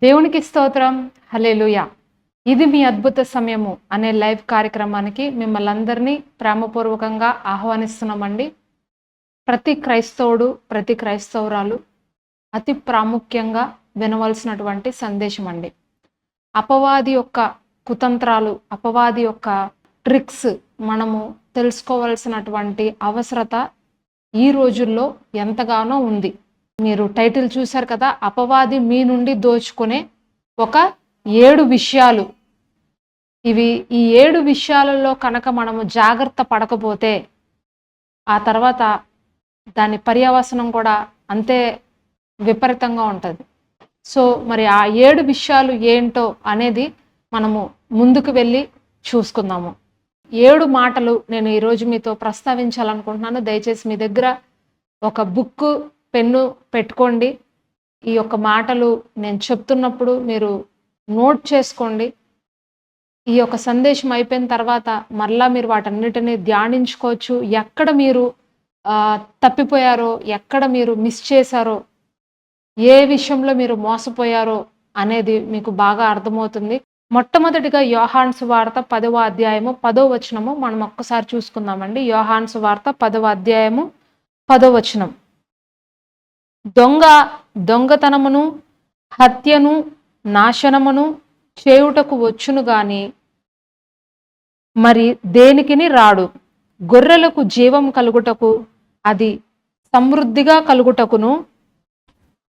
దేవునికి స్తోత్రం. హల్లెలూయా. ఇది మీ అద్భుత సమయము అనే లైవ్ కార్యక్రమానికి మిమ్మల్ని అందరినీ ప్రేమపూర్వకంగా ఆహ్వానిస్తున్నామండి. ప్రతి క్రైస్తవుడు, ప్రతి క్రైస్తవురాలు అతి ప్రాముఖ్యంగా వినవలసినటువంటి సందేశం అండి. అపవాది యొక్క కుతంత్రాలు, అపవాది యొక్క ట్రిక్స్ మనము తెలుసుకోవాల్సినటువంటి అవసరత ఈ రోజుల్లో ఎంతగానో ఉంది. మీరు టైటిల్ చూశారు కదా, అపవాది మీ నుండి దోచుకునే ఒక 7 విషయాలు. ఈ 7 విషయాలలో కనుక మనము జాగ్రత్త పడకపోతే ఆ తర్వాత దాని పర్యవసనం కూడా అంతే విపరీతంగా ఉంటుంది. సో మరి ఆ 7 విషయాలు ఏంటో అనేది మనము ముందుకు వెళ్ళి చూసుకుందాము. 7 మాటలు నేను ఈరోజు మీతో ప్రస్తావించాలనుకుంటున్నాను. దయచేసి మీ దగ్గర ఒక బుక్, పెన్ను పెట్టుకోండి. ఈ యొక్క మాటలు నేను చెప్తున్నప్పుడు మీరు నోట్ చేసుకోండి. ఈ యొక్క సందేశం అయిపోయిన తర్వాత మరలా మీరు వాటన్నిటిని ధ్యానించుకోవచ్చు. ఎక్కడ మీరు తప్పిపోయారో, ఎక్కడ మీరు మిస్ చేశారో, ఏ విషయంలో మీరు మోసపోయారో అనేది మీకు బాగా అర్థమవుతుంది. మొట్టమొదటిగా యోహాను సువార్త 10వ అధ్యాయము 10వ వచనము మనం ఒక్కసారి చూసుకుందామండి. యోహాను సువార్త 10వ అధ్యాయము 10వ వచనం. దొంగ దొంగతనమును, హత్యను, నాశనమును చేయుటకు వచ్చును గాని మరి దేనికిని రాడు. గొర్రెలకు జీవం కలుగుటకు, అది సమృద్ధిగా కలుగుటకును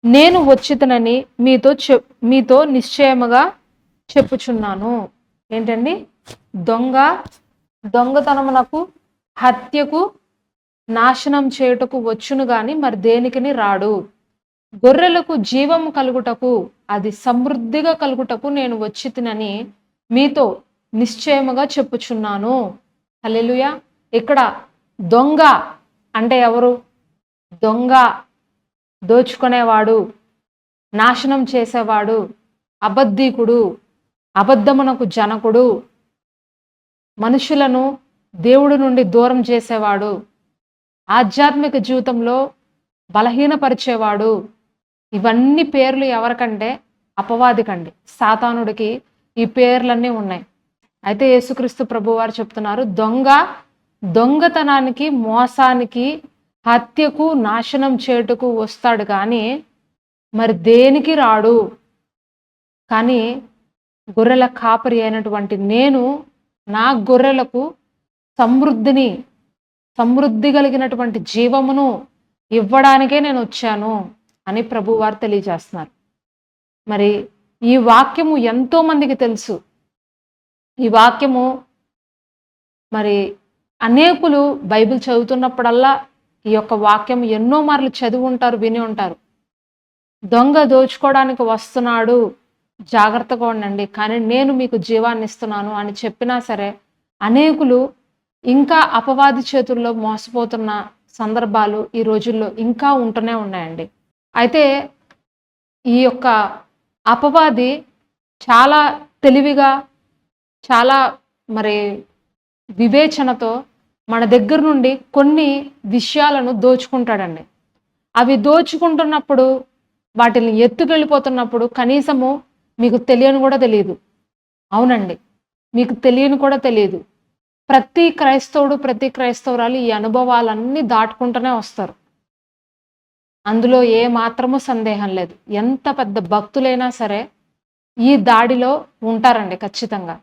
నేను వచ్చితనని మీతో నిశ్చయముగా చెప్పుచున్నాను. ఏంటండి? దొంగతనమునకు, హత్యకు, నాశనం చేయుటకు వచ్చును గాని మరి దేనికిని రాడు. గొర్రెలకు జీవం కలుగుటకు, అది సమృద్ధిగా కలుగుటకు నేను వచ్చితినని మీతో నిశ్చయముగా చెప్పుచున్నాను. హల్లెలూయా. ఇక్కడ దొంగ అంటే ఎవరు? దొంగ, దోచుకునేవాడు, నాశనం చేసేవాడు, అబద్ధీకుడు, అబద్ధమునకు జనకుడు, మనుషులను దేవుడి నుండి దూరం చేసేవాడు, ఆధ్యాత్మిక జీవితంలో బలహీనపరిచేవాడు. ఇవన్నీ పేర్లు ఎవరికంటే? అపవాదికండి, సాతానుడికి ఈ పేర్లన్నీ ఉన్నాయి. అయితే యేసుక్రీస్తు ప్రభువారు చెప్తున్నారు, దొంగతనానికి, మోసానికి, హత్యకు, నాశనం చేయుటకు వస్తాడు కానీ మరి దేనికి రాడు. కానీ గొర్రెల కాపరి అయినటువంటి నేను నా గొర్రెలకు సమృద్ధి కలిగినటువంటి జీవమును ఇవ్వడానికే నేను వచ్చాను అని ప్రభువారు తెలియజేస్తున్నారు. మరి ఈ వాక్యము ఎంతో మందికి తెలుసు. ఈ వాక్యము మరి అనేకులు బైబిల్ చదువుతున్నప్పుడల్లా ఈ యొక్క వాక్యం ఎన్నో మార్లు చదివి ఉంటారు, విని ఉంటారు. దొంగ దోచుకోవడానికి వస్తున్నాడు, జాగ్రత్తగా ఉండండి, కానీ నేను మీకు జీవాన్ని ఇస్తున్నాను అని చెప్పినా సరే అనేకులు ఇంకా అపవాది చేతుల్లో మోసపోతున్న సందర్భాలు ఈ రోజుల్లో ఇంకా ఉంటూనే ఉన్నాయండి. అయితే ఈ యొక్క అపవాది చాలా తెలివిగా, చాలా మరి వివేచనతో మన దగ్గర నుండి కొన్ని విషయాలను దోచుకుంటాడండి. అవి దోచుకుంటున్నప్పుడు, వాటిని ఎత్తుకెళ్ళిపోతున్నప్పుడు కనీసము మీకు తెలియని కూడా తెలియదు. అవునండి, మీకు తెలియని కూడా తెలియదు. ప్రతి క్రైస్తవుడు, ప్రతి క్రైస్తవురాలు ఈ అనుభవాలన్నీ దాటుకుంటూనే వస్తారు. అందులో ఏ మాత్రము సందేహం లేదు. ఎంత పెద్ద భక్తులైనా సరే ఈ దాడిలో ఉంటారండి ఖచ్చితంగా.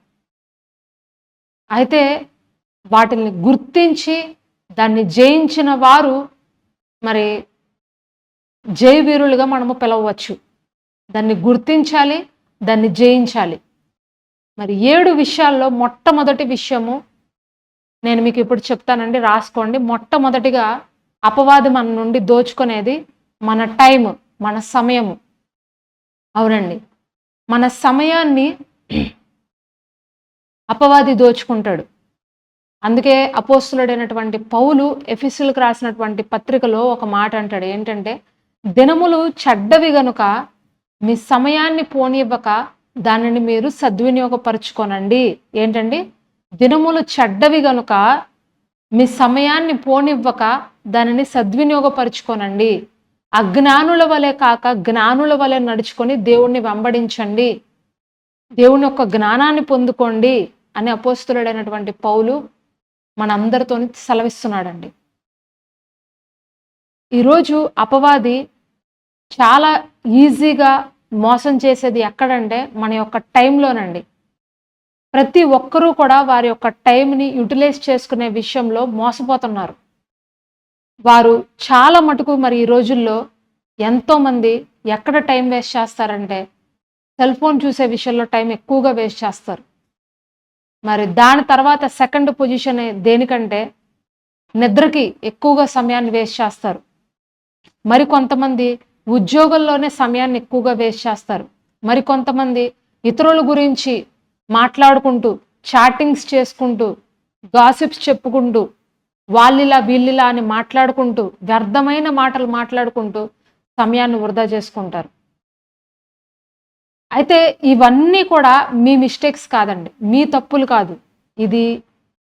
అయితే వాటిని గుర్తించి దాన్ని జయించిన వారు మరి జయవీరులుగా మనము పిలవచ్చు. దాన్ని గుర్తించాలి, దాన్ని జయించాలి. మరి 7 విషయాల్లో మొట్టమొదటి విషయము నేను మీకు ఇప్పుడు చెప్తానండి, రాసుకోండి. మొట్టమొదటిగా అపవాది మన నుండి దోచుకునేది మన టైం, మన సమయము. అవునండి, మన సమయాన్ని అపవాది దోచుకుంటాడు. అందుకే అపోస్తులుడైనటువంటి పౌలు ఎఫెసీయులకు రాసినటువంటి పత్రికలో ఒక మాట అంటాడు. ఏంటంటే, దినములు చెడ్డవి గనుక మీ సమయాన్ని పోనివ్వక దానిని మీరు సద్వినియోగపరచుకోనండి. ఏంటండి? దినములు చెడ్డవి గనుక మీ సమయాన్ని పోనివ్వక దానిని సద్వినియోగపరచుకోనండి. అజ్ఞానుల వలె కాక జ్ఞానుల వలె నడుచుకొని దేవుణ్ణి వెంబడించండి, దేవుని యొక్క జ్ఞానాన్ని పొందుకోండి అని అపోస్తులుడైనటువంటి పౌలు మనందరితో సెలవిస్తున్నాడండి. ఈరోజు అపవాది చాలా ఈజీగా మోసం చేసేది ఎక్కడంటే మన యొక్క టైంలోనండి. ప్రతి ఒక్కరూ కూడా వారి యొక్క టైంని యూటిలైజ్ చేసుకునే విషయంలో మోసపోతున్నారు. వారు చాలా మటుకు మరి ఈ రోజుల్లో ఎంతోమంది ఎక్కడ టైం వేస్ట్ చేస్తారంటే సెల్ ఫోన్ చూసే విషయంలో టైం ఎక్కువగా వేస్ట్ చేస్తారు. మరి దాని తర్వాత సెకండ్ పొజిషన్ దేనికంటే నిద్రకి ఎక్కువగా సమయాన్ని వేస్ట్ చేస్తారు. మరి కొంతమంది ఉద్యోగంలోనే సమయాన్ని ఎక్కువగా వేస్ట్ చేస్తారు. మరి కొంతమంది ఇతరుల గురించి మాట్లాడుకుంటూ, చాటింగ్స్ చేసుకుంటూ, గాసిప్స్ చెప్పుకుంటూ, వాళ్ళిలా వీళ్ళిలా అని మాట్లాడుకుంటూ, వ్యర్థమైన మాటలు మాట్లాడుకుంటూ సమయాన్ని వృధా చేసుకుంటారు. అయితే ఇవన్నీ కూడా మీ మిస్టేక్స్ కాదండి, మీ తప్పులు కాదు. ఇది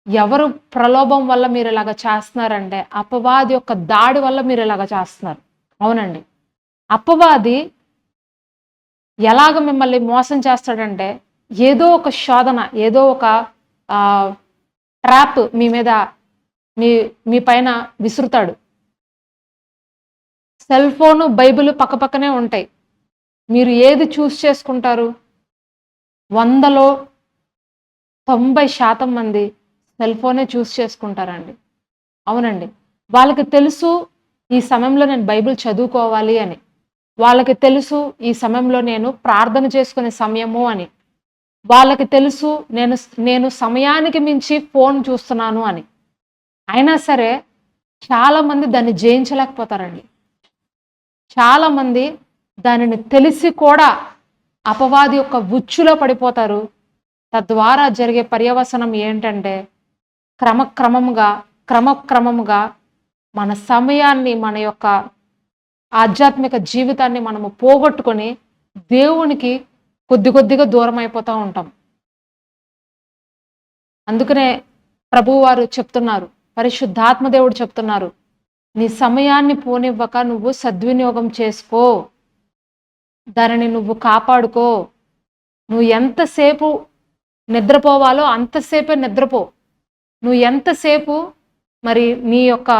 ఎవరు ప్రలోభం వల్ల మీరు ఇలాగ చేస్తున్నారంటే అపవాది యొక్క దాడి వల్ల మీరు ఇలాగ చేస్తున్నారు. అవునండి. అపవాది ఎలాగ మిమ్మల్ని మోసం చేస్తాడంటే ఏదో ఒక శోధన, ఏదో ఒక ట్రాప్ మీ మీద మీ పైన విసురుతాడు. సెల్ ఫోను, బైబిల్ పక్కపక్కనే ఉంటాయి. మీరు ఏది చూస్ చేసుకుంటారు? 100లో 90% మంది సెల్ ఫోనే చూస్ చేసుకుంటారండి. అవునండి. వాళ్ళకి తెలుసు ఈ సమయంలో నేను బైబిల్ చదువుకోవాలి అని. వాళ్ళకి తెలుసు ఈ సమయంలో నేను ప్రార్థన చేసుకునే సమయము అని. వాళ్ళకి తెలుసు నేను సమయానికి మించి ఫోన్ చూస్తున్నాను అని. అయినా సరే చాలామంది దాన్ని జయించలేకపోతారండి. చాలామంది దానిని తెలిసి కూడా అపవాది యొక్క ఉచ్చులో పడిపోతారు. తద్వారా జరిగే పర్యవసనం ఏంటంటే క్రమక్రమముగా మన సమయాన్ని, మన యొక్క ఆధ్యాత్మిక జీవితాన్ని మనము పోగొట్టుకొని దేవునికి కొద్దిగా దూరం అయిపోతూ ఉంటాం. అందుకనే ప్రభువారు చెప్తున్నారు, పరిశుద్ధాత్మ దేవుడు చెప్తున్నారు, నీ సమయాన్ని పోనివ్వక నువ్వు సద్వినియోగం చేసుకో, దానిని నువ్వు కాపాడుకో. నువ్వు ఎంతసేపు నిద్రపోవాలో అంతసేపే నిద్రపో. నువ్వు ఎంతసేపు మరి నీ యొక్క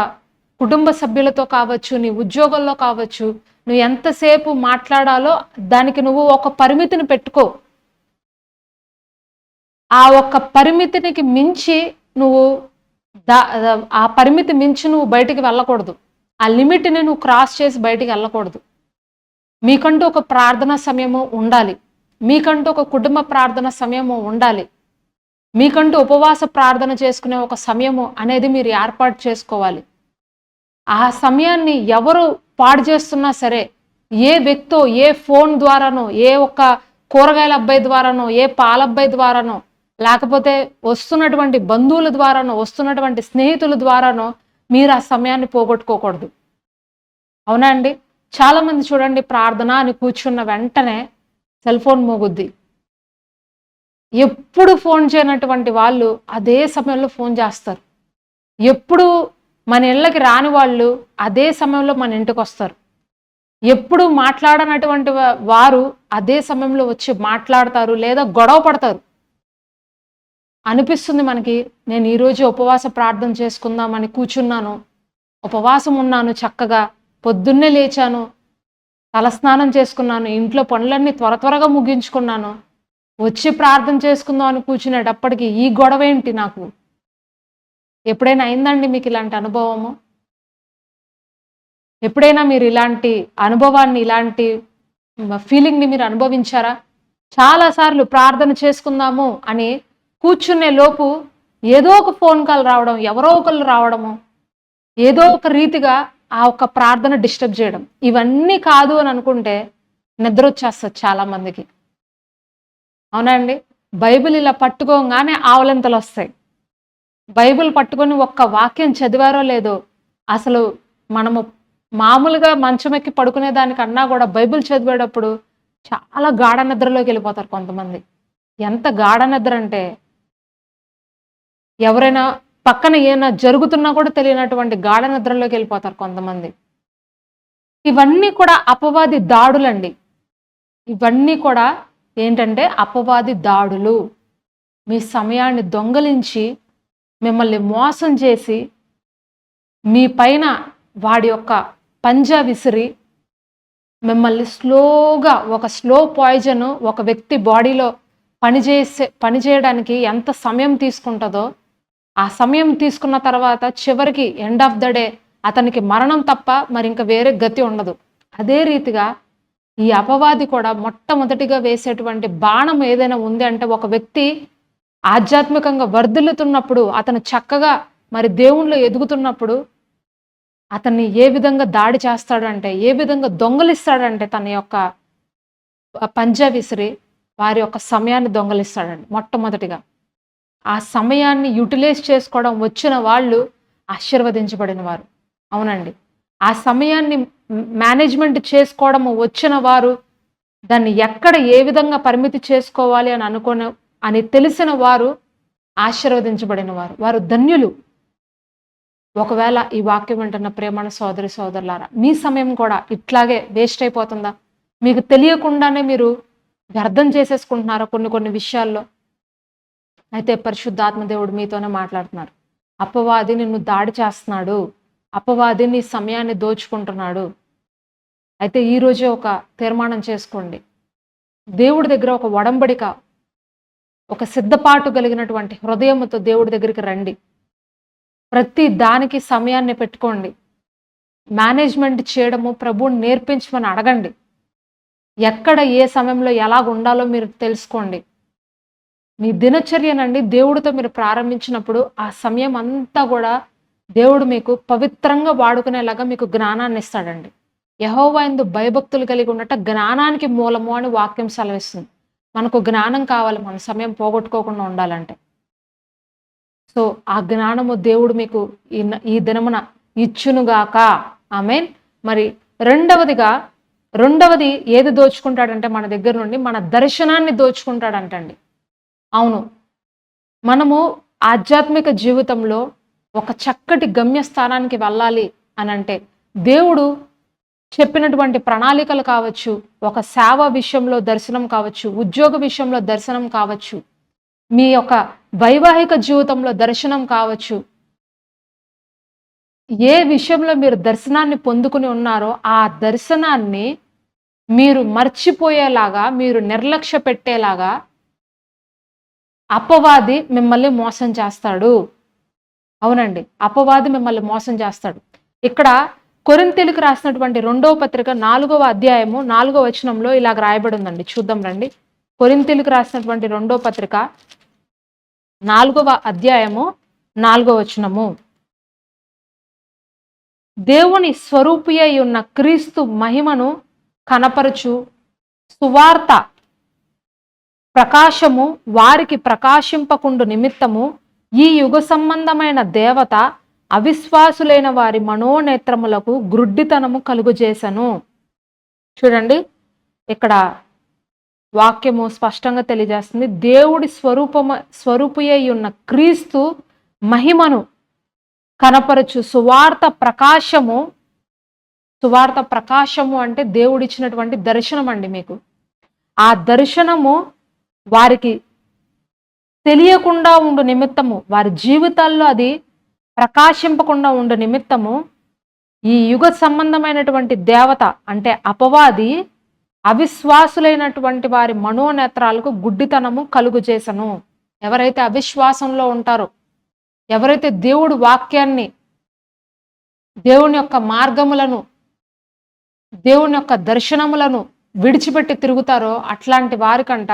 కుటుంబ సభ్యులతో కావచ్చు, నీ ఉద్యోగంలో కావచ్చు, నువ్వు ఎంతసేపు మాట్లాడాలో దానికి నువ్వు ఒక పరిమితిని పెట్టుకో. ఆ ఒక్క పరిమితికి మించి నువ్వు ఆ పరిమితి మించి నువ్వు బయటికి వెళ్ళకూడదు. ఆ లిమిట్ని నువ్వు క్రాస్ చేసి బయటికి వెళ్ళకూడదు. మీకంటూ ఒక ప్రార్థన సమయము ఉండాలి. మీకంటూ ఒక కుటుంబ ప్రార్థన సమయము ఉండాలి. మీకంటూ ఉపవాస ప్రార్థన చేసుకునే ఒక సమయము అనేది మీరు ఏర్పాటు చేసుకోవాలి. ఆ సమయాన్ని ఎవరు పాడు చేస్తున్నా సరే, ఏ వ్యక్తో, ఏ ఫోన్ ద్వారానో, ఏ ఒక్క కూరగాయల అబ్బాయి ద్వారానో, ఏ పాలబ్బాయి ద్వారానో, లేకపోతే వస్తున్నటువంటి బంధువుల ద్వారానో, వస్తున్నటువంటి స్నేహితుల ద్వారానో మీరు ఆ సమయాన్ని పోగొట్టుకోకూడదు. అవునా అండి? చాలామంది చూడండి, ప్రార్థన అని కూర్చున్న వెంటనే సెల్ ఫోన్ మోగుద్ది. ఎప్పుడు ఫోన్ చేయనటువంటి వాళ్ళు అదే సమయంలో ఫోన్ చేస్తారు. ఎప్పుడు మన ఇళ్ళకి రాని వాళ్ళు అదే సమయంలో మన ఇంటికి వస్తారు. ఎప్పుడు మాట్లాడనటువంటి వారు అదే సమయంలో వచ్చి మాట్లాడతారు, లేదా గొడవ పడతారు. అనిపిస్తుంది మనకి, నేను ఈరోజు ఉపవాస ప్రార్థన చేసుకుందామని కూర్చున్నాను, ఉపవాసం ఉన్నాను, చక్కగా పొద్దున్నే లేచాను, తలస్నానం చేసుకున్నాను, ఇంట్లో పనులన్నీ త్వరగా ముగించుకున్నాను, వచ్చి ప్రార్థన చేసుకుందాం అని కూర్చునేటప్పటికి ఈ గొడవ ఏంటి నాకు? ఎప్పుడైనా అయిందండి మీకు ఇలాంటి అనుభవము? ఎప్పుడైనా మీరు ఇలాంటి అనుభవాన్ని, ఇలాంటి ఫీలింగ్ని మీరు అనుభవించారా? చాలాసార్లు ప్రార్థన చేసుకుందాము అని కూర్చునే లోపు ఏదో ఒక ఫోన్ కాల్ రావడం, ఎవరో ఒకళ్ళు రావడము, ఏదో ఒక రీతిగా ఆ ఒక్క ప్రార్థన డిస్టర్బ్ చేయడం. ఇవన్నీ కాదు అని అనుకుంటే నిద్ర వచ్చేస్తుంది చాలామందికి. అవునా అండి? బైబిల్ ఇలా పట్టుకోగానే ఆవలింతలు వస్తాయి. బైబిల్ పట్టుకొని ఒక్క వాక్యం చదివారో లేదో, అసలు మనము మామూలుగా మంచం ఎక్కి పడుకునే దానికన్నా కూడా బైబిల్ చదివేటప్పుడు చాలా గాఢ నిద్రలోకి వెళ్ళిపోతారు కొంతమంది. ఎంత గాఢ నిద్ర అంటే ఎవరైనా పక్కన ఏమైనా జరుగుతున్నా కూడా తెలియనటువంటి గాఢ నిద్రలోకి వెళ్ళిపోతారు కొంతమంది. ఇవన్నీ కూడా అపవాది దాడులండి. ఇవన్నీ కూడా ఏంటంటే అపవాది దాడులు. మీ సమయాన్ని దొంగలించి, మిమ్మల్ని మోసం చేసి, మీ పైన వాడి యొక్క పంజా విసిరి, మిమ్మల్ని స్లోగా ఒక స్లో పాయిజన్ ఒక వ్యక్తి బాడీలో పనిచేయడానికి ఎంత సమయం తీసుకుంటుందో, ఆ సమయం తీసుకున్న తర్వాత చివరికి ఎండ్ ఆఫ్ ద డే అతనికి మరణం తప్ప మరి ఇంకా వేరే గతి ఉండదు. అదే రీతిగా ఈ అపవాది కూడా మొట్టమొదటిగా వేసేటువంటి బాణం ఏదైనా ఉంది అంటే, ఒక వ్యక్తి ఆధ్యాత్మికంగా వర్ధిల్లుతున్నప్పుడు, అతను చక్కగా మరి దేవుణ్ణిలో ఎదుగుతున్నప్పుడు అతన్ని ఏ విధంగా దాడి చేస్తాడంటే, ఏ విధంగా దొంగలిస్తాడంటే తన యొక్క పంజా విసిరి వారి యొక్క సమయాన్ని దొంగలిస్తాడండి మొట్టమొదటిగా. ఆ సమయాన్ని యుటిలైజ్ చేసుకోవడం వచ్చిన వాళ్ళు ఆశీర్వదించబడిన వారు. అవునండి. ఆ సమయాన్ని మేనేజ్మెంట్ చేసుకోవడం వచ్చిన వారు, దాన్ని ఎక్కడ ఏ విధంగా పరిమితి చేసుకోవాలి అని తెలిసిన వారు ఆశీర్వదించబడిన వారు. వారు ధన్యులు. ఒకవేళ ఈ వాక్యం వింటున్న ప్రేమణ సోదరి సోదరులారా, మీ సమయం కూడా ఇట్లాగే వేస్ట్ అయిపోతుందా? మీకు తెలియకుండానే మీరు వ్యర్థం చేసేసుకుంటున్నారా కొన్ని విషయాల్లో? అయితే పరిశుద్ధాత్మ దేవుడు మీతోనే మాట్లాడుతున్నారు. అపవాది నిన్ను దాడి చేస్తున్నాడు. అపవాది నీ సమయాన్ని దోచుకుంటున్నాడు. అయితే ఈరోజే ఒక తీర్మానం చేసుకోండి. దేవుడి దగ్గర ఒక ఒడంబడిక, ఒక సిద్ధపాటు కలిగినటువంటి హృదయంతో దేవుడి దగ్గరికి రండి. ప్రతి దానికి సమయాన్ని పెట్టుకోండి. మేనేజ్మెంట్ చేయడము ప్రభువుని నేర్పించమని అడగండి. ఎక్కడ ఏ సమయంలో ఎలాగ ఉండాలో మీరు తెలుసుకోండి. మీ దినచర్యనండి దేవుడితో మీరు ప్రారంభించినప్పుడు ఆ సమయం అంతా కూడా దేవుడు మీకు పవిత్రంగా వాడుకునేలాగా మీకు జ్ఞానాన్ని ఇస్తాడండి. యెహోవా యందు భయభక్తులు కలిగి ఉండట జ్ఞానానికి మూలము అని వాక్యం సెలవిస్తుంది. మనకు జ్ఞానం కావాలి మన సమయం పోగొట్టుకోకుండా ఉండాలంటే. సో ఆ జ్ఞానము దేవుడు మీకు ఈ దినమున ఇచ్చునుగాక. ఆమేన్. మరి రెండవది ఏది దోచుకుంటాడంటే మన దగ్గర నుండి మన దర్శనాన్ని దోచుకుంటాడంటండి. అవును, మనము ఆధ్యాత్మిక జీవితంలో ఒక చక్కటి గమ్యస్థానానికి వెళ్ళాలి అనంటే దేవుడు చెప్పినటువంటి ప్రణాళికలు కావచ్చు, ఒక సేవ విషయంలో దర్శనం కావచ్చు, ఉద్యోగ విషయంలో దర్శనం కావచ్చు, మీ యొక్క వైవాహిక జీవితంలో దర్శనం కావచ్చు, ఏ విషయంలో మీరు దర్శనాన్ని పొందుకుని ఉన్నారో ఆ దర్శనాన్ని మీరు మర్చిపోయేలాగా, మీరు నిర్లక్ష్య పెట్టేలాగా అపవాది మిమ్మల్ని మోసం చేస్తాడు. అవునండి, అపవాది మిమ్మల్ని మోసం చేస్తాడు. ఇక్కడ కొరింథీయులకు రాసినటువంటి 2వ పత్రిక 4వ అధ్యాయము 4వ వచనంలో ఇలాగ రాయబడి ఉందండి. చూద్దాం రండి. కొరింథీయులకు రాసినటువంటి 2వ పత్రిక 4వ అధ్యాయము 4వ వచనము. దేవుని స్వరూపి అయి ఉన్న క్రీస్తు మహిమను కనపరచు సువార్త ప్రకాశము వారికి ప్రకాశింపకుండు నిమిత్తము ఈ యుగ సంబంధమైన దేవత అవిశ్వాసులైన వారి మనోనేత్రములకు గ్రుడ్డితనము కలుగజేసను. చూడండి, ఇక్కడ వాక్యము స్పష్టంగా తెలియజేస్తుంది. దేవుడి స్వరూపి అయి ఉన్న క్రీస్తు మహిమను కనపరచు సువార్త ప్రకాశము అంటే దేవుడిచ్చినటువంటి దర్శనం అండి. మీకు ఆ దర్శనము వారికి తెలియకుండా ఉండు నిమిత్తము, వారి జీవితాల్లో అది ప్రకాశింపకుండా ఉండు నిమిత్తము ఈ యుగ సంబంధమైనటువంటి దేవత అంటే అపవాది అవిశ్వాసులైనటువంటి వారి మనోనేత్రాలకు గుడ్డితనము కలుగజేసను. ఎవరైతే అవిశ్వాసంలో ఉంటారో, ఎవరైతే దేవుడి వాక్యాన్ని, దేవుని యొక్క మార్గములను, దేవుని యొక్క దర్శనములను విడిచిపెట్టి తిరుగుతారో అట్లాంటి వారికంట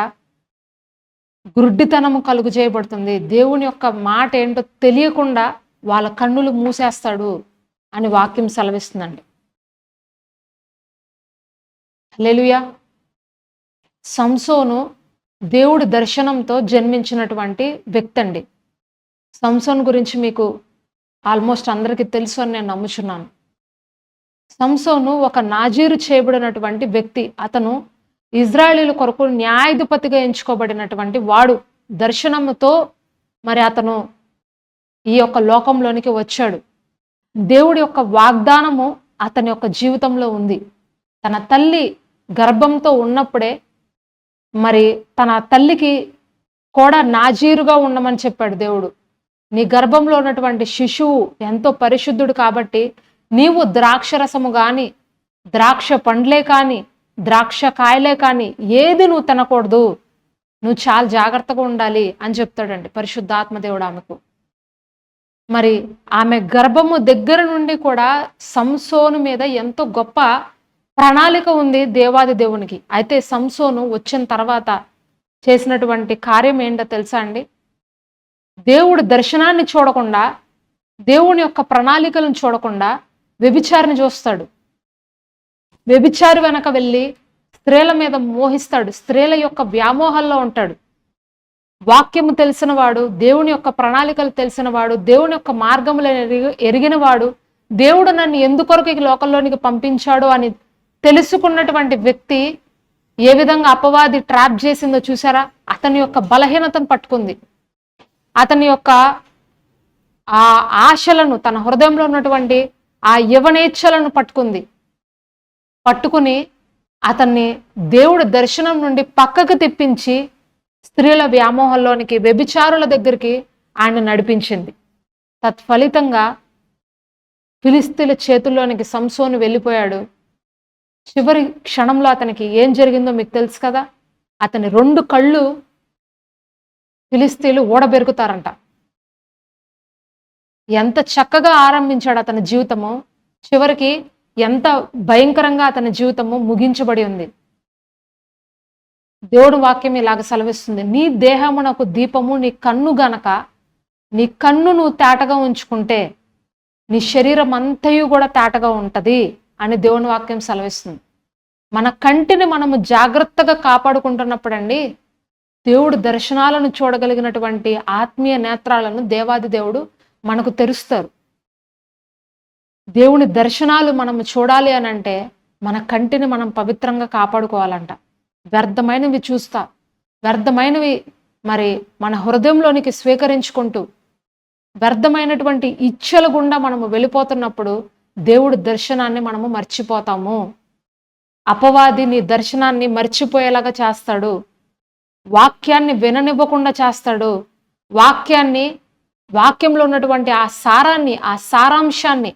గుడ్డితనము కలుగు చేయబడుతుంది. దేవుని యొక్క మాట ఏంటో తెలియకుండా వాళ్ళ కన్నులు మూసేస్తాడు అని వాక్యం సెలవిస్తుందండి. హల్లెలూయా. సంసోను దేవుడి దర్శనంతో జన్మించినటువంటి వ్యక్తి అండి. సంసోను గురించి మీకు ఆల్మోస్ట్ అందరికీ తెలుసు అని నేను నమ్ముచున్నాను. సంసోను ఒక నాజీరు చేయబడినటువంటి వ్యక్తి. అతను ఇజ్రాయేలీల కొరకు న్యాయాధిపతిగా ఎంచుకోబడినటువంటి వాడు. దర్శనముతో మరి అతను ఈ యొక్క లోకంలోనికి వచ్చాడు. దేవుడి యొక్క వాగ్దానము అతని యొక్క జీవితంలో ఉంది. తన తల్లి గర్భంతో ఉన్నప్పుడే మరి తన తల్లికి కూడా నాజీరుగా ఉండమని చెప్పాడు దేవుడు. నీ గర్భంలో ఉన్నటువంటి శిశువు ఎంతో పరిశుద్ధుడు కాబట్టి నీవు ద్రాక్షరసము కానీ, ద్రాక్ష పండ్లే కానీ, ద్రాక్ష కాయలే కానీ ఏది నువ్వు తినకూడదు, నువ్వు చాలా జాగ్రత్తగా ఉండాలి అని చెప్తాడండి పరిశుద్ధాత్మ దేవుడు ఆమెకు. మరి ఆమె గర్భము దగ్గర నుండి కూడా సంసోను మీద ఎంతో గొప్ప ప్రణాళిక ఉంది దేవాది దేవునికి. అయితే సంసోను వచ్చిన తర్వాత చేసినటువంటి కార్యం ఏంటో తెలుసా అండి? దేవుడు దర్శనాన్ని చూడకుండా, దేవుని యొక్క ప్రణాళికలను చూడకుండా వ్యభిచారిని చూస్తాడు. వ్యభిచారి వెనక వెళ్ళి స్త్రీల మీద మోహిస్తాడు. స్త్రీల యొక్క వ్యామోహంలో ఉంటాడు. వాక్యము తెలిసినవాడు, దేవుని యొక్క ప్రణాళికలు తెలిసినవాడు, దేవుని యొక్క మార్గములను ఎరిగినవాడు, దేవుడు నన్ను ఎందుకొరకు ఈ లోకంలోనికి పంపించాడు అని తెలుసుకున్నటువంటి వ్యక్తి ఏ విధంగా అపవాది ట్రాప్ చేసిందో చూసారా? అతని యొక్క బలహీనతను పట్టుకుంది. అతని యొక్క ఆ ఆశలను, తన హృదయంలో ఉన్నటువంటి ఆ యవనేచ్ఛలను పట్టుకుని అతన్ని దేవుడి దర్శనం నుండి పక్కకు తిప్పించి స్త్రీల వ్యామోహంలోనికి, వ్యభిచారుల దగ్గరికి ఆయన నడిపించింది. తత్ఫలితంగా ఫిలిస్తీన్ల చేతుల్లోనికి సంసోను వెళ్ళిపోయాడు. చివరి క్షణంలో అతనికి ఏం జరిగిందో మీకు తెలుసు కదా. అతని 2 కళ్ళు ఫిలిస్తీన్లు ఓడబెరుకుతారంట. ఎంత చక్కగా ఆరంభించాడు అతని జీవితము, చివరికి ఎంత భయంకరంగా అతని జీవితము ముగించబడి ఉంది. దేవుడు వాక్యం ఇలాగ సెలవిస్తుంది, నీ దేహమునకు దీపము నీ కన్ను గనక, నీ కన్ను నువ్వు తేటగా ఉంచుకుంటే నీ శరీరం అంతయు కూడా తేటగా ఉంటది అని దేవుని వాక్యం సెలవిస్తుంది. మన కంటిని మనము జాగ్రత్తగా కాపాడుకుంటున్నప్పుడండి దేవుడు దర్శనాలను చూడగలిగినటువంటి ఆత్మీయ నేత్రాలను దేవాది దేవుడు మనకు తెరుస్తారు. దేవుని దర్శనాలు మనము చూడాలి అని అంటే మన కంటిని మనం పవిత్రంగా కాపాడుకోవాలంట. వ్యర్థమైనవి చూస్తా, వ్యర్థమైనవి మరి మన హృదయంలోనికి స్వీకరించుకుంటూ వ్యర్థమైనటువంటి ఇచ్చల గుండా మనము వెళ్ళిపోతున్నప్పుడు దేవుడి దర్శనాన్ని మనము మర్చిపోతాము. అపవాది నీ దర్శనాన్ని మర్చిపోయేలాగా చేస్తాడు. వాక్యాన్ని విననివ్వకుండా చేస్తాడు. వాక్యంలో ఉన్నటువంటి ఆ సారాన్ని, ఆ సారాంశాన్ని,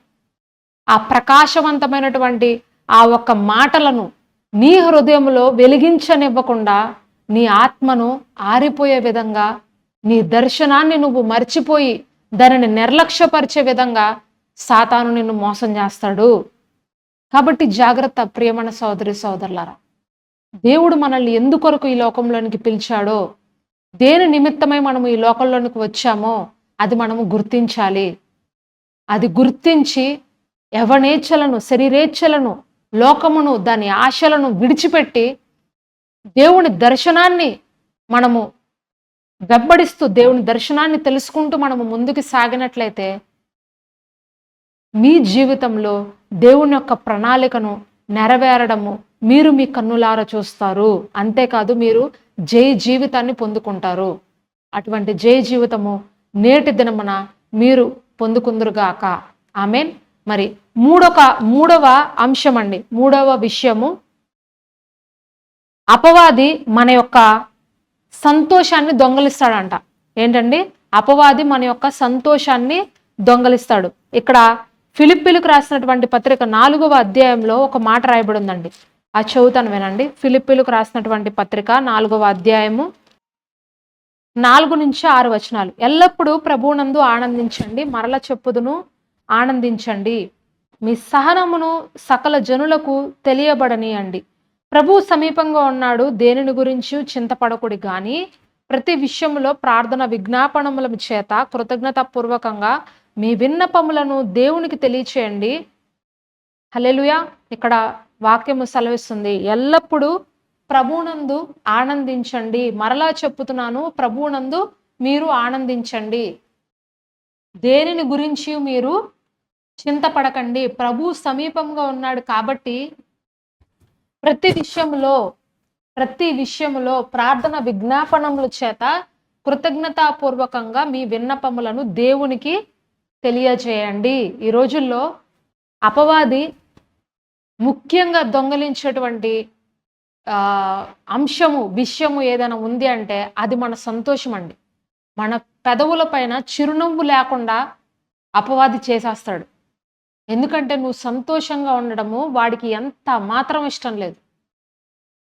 ఆ ప్రకాశవంతమైనటువంటి ఆ ఒక్క మాటలను నీ హృదయంలో వెలిగించనివ్వకుండా నీ ఆత్మను ఆరిపోయే విధంగా, నీ దర్శనాన్ని నువ్వు మర్చిపోయి దానిని నిర్లక్ష్యపరిచే విధంగా సాతాను నిన్ను మోసం చేస్తాడు. కాబట్టి జాగ్రత్త ప్రియమైన సోదరి సోదరులారా. దేవుడు మనల్ని ఎందుకొరకు ఈ లోకంలోనికి పిలిచాడో, దేని నిమిత్తమై మనము ఈ లోకంలోనికి వచ్చామో అది మనము గుర్తించాలి. అది గుర్తించి యవనేచ్ఛలను, శరీరేచ్ఛలను, లోకమును, దాని ఆశలను విడిచిపెట్టి దేవుని దర్శనాన్ని మనము వెంబడిస్తూ, దేవుని దర్శనాన్ని తెలుసుకుంటూ మనము ముందుకు సాగినట్లయితే మీ జీవితంలో దేవుని యొక్క ప్రణాళికను నెరవేరడము మీరు మీ కన్నులారా చూస్తారు. అంతేకాదు మీరు జయ జీవితాన్ని పొందుకుంటారు. అటువంటి జయ జీవితము నేటి దినమున మీరు పొందుకుందురుగాక. ఆమేన్. మరి మూడవ అంశం అండి, మూడవ విషయము, అపవాది మన యొక్క సంతోషాన్ని దొంగలిస్తాడంట. ఏంటండి? అపవాది మన యొక్క సంతోషాన్ని దొంగలిస్తాడు. ఇక్కడ ఫిలిప్పీలకు రాసినటువంటి పత్రిక 4వ అధ్యాయంలో ఒక మాట రాయబడి ఉందండి. ఆ చదువుతాను వినండి. ఫిలిప్పీలకు రాసినటువంటి పత్రిక 4వ అధ్యాయము 4 నుంచి 6 వచనాలు. ఎల్లప్పుడూ ప్రభువునందు ఆనందించండి, మరల చెప్పుదును ఆనందించండి. మీ సహనమును సకల జనులకు తెలియబడనియండి. ప్రభు సమీపంగా ఉన్నాడు, దేనిని గురించి చింతపడకుడి గాని ప్రతి విషయంలో ప్రార్థన విజ్ఞాపనముల చేత కృతజ్ఞతాపూర్వకంగా మీ విన్నపములను దేవునికి తెలియచేయండి. హల్లెలూయా. ఇక్కడ వాక్యము సెలవిస్తుంది, ఎల్లప్పుడూ ప్రభువునందు ఆనందించండి. మరలా చెప్పుతున్నాను, ప్రభువునందు మీరు ఆనందించండి. దేనిని గురించి మీరు చింతపడకండి. ప్రభు సమీపంగా ఉన్నాడు కాబట్టి ప్రతి విషయంలో ప్రార్థన విజ్ఞాపనముల చేత కృతజ్ఞతాపూర్వకంగా మీ విన్నపములను దేవునికి తెలియజేయండి. ఈ రోజుల్లో అపవాది ముఖ్యంగా దొంగలించేటువంటి అంశము, విషయము ఏదైనా ఉంది అంటే అది మన సంతోషం అండి. మన పెదవుల పైన చిరునవ్వు లేకుండా అపవాది చేసేస్తాడు. ఎందుకంటే నువ్వు సంతోషంగా ఉండడము వాడికి ఎంత మాత్రం ఇష్టం లేదు.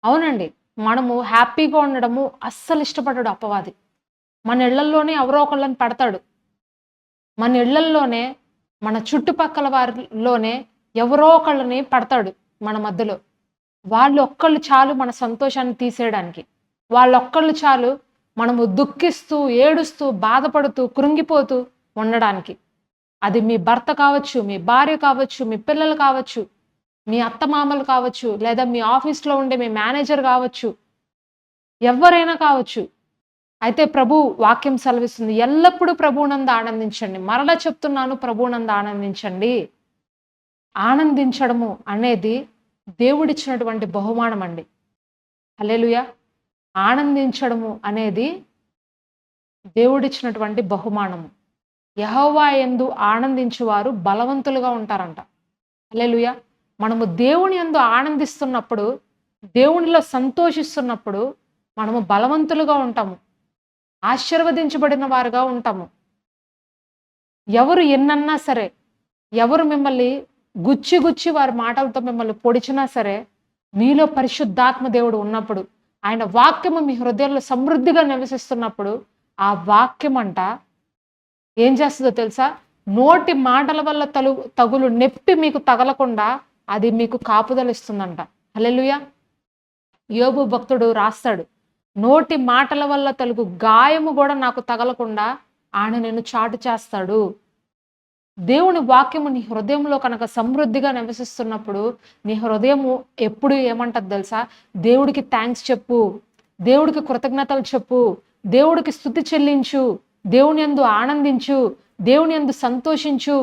అవునండి. మనము హ్యాపీగా ఉండడము అస్సలు ఇష్టపడడు అపవాది. మన ఇళ్లల్లోనే ఎవరో ఒకళ్ళని పెడతాడు. మన ఇళ్లల్లోనే, మన చుట్టుపక్కల వారిలోనే ఎవరో ఒకళ్ళని పెడతాడు మన మధ్యలో. వాళ్ళొక్కళ్ళు చాలు మన సంతోషాన్ని తీసేయడానికి. వాళ్ళొక్కళ్ళు చాలు మనము దుఃఖిస్తూ, ఏడుస్తూ, బాధపడుతూ, కృంగిపోతూ ఉండడానికి. అది మీ భర్త కావచ్చు, మీ భార్య కావచ్చు, మీ పిల్లలు కావచ్చు, మీ అత్తమామలు కావచ్చు, లేదా మీ ఆఫీస్‌లో ఉండే మీ మేనేజర్ కావచ్చు, ఎవ్వరైనా కావచ్చు. అయితే ప్రభు వాక్యం సెలవిస్తుంది. ఎల్లప్పుడూ ప్రభువునందు ఆనందించండి. మరలా చెప్తున్నాను ప్రభువునందు ఆనందించండి. ఆనందించడము అనేది దేవుడిచ్చినటువంటి బహుమానం అండి. హల్లెలూయా! ఆనందించడము అనేది దేవుడిచ్చినటువంటి బహుమానము. యెహోవా యందు ఆనందించువారు బలవంతులుగా ఉంటారంట. హల్లెలూయా! మనము దేవుని యందు ఆనందిస్తున్నప్పుడు, దేవునిలో సంతోషిస్తున్నప్పుడు మనము బలవంతులుగా ఉంటాము. ఆశీర్వదించబడిన వారుగా ఉంటాము. ఎవరు ఎన్నన్నా సరే, ఎవరు మిమ్మల్ని గుచ్చి గుచ్చి వారి మాటలతో మిమ్మల్ని పొడిచినా సరే, మీలో పరిశుద్ధాత్మ దేవుడు ఉన్నప్పుడు, ఆయన వాక్యము మీ హృదయంలో సమృద్ధిగా నివసిస్తున్నప్పుడు, ఆ వాక్యమంట ఏం చేస్తదో తెలుసా? నోటి మాటల వల్ల తగులు నొప్పి మీకు తగలకుండా అది మీకు కాపుదలిస్తుందంట. హల్లెలూయా! యోబు భక్తుడు రాస్తాడు. నోటి మాటల వల్ల తలుగు గాయము గూడా నాకు తగలకుండా ఆయన నిన్ను చాటు చేస్తాడు. దేవుని వాక్యము నీ హృదయంలో కనుక సమృద్ధిగా నివసిస్తున్నప్పుడు, నీ హృదయము ఎప్పుడు ఏమంటది తెలుసా? దేవుడికి థాంక్స్ చెప్పు. దేవుడికి కృతజ్ఞతలు చెప్పు. దేవుడికి స్తుతి చెల్లించు. దేవుని యందు ఆనందించు. దేవుని యందు సంతోషించు.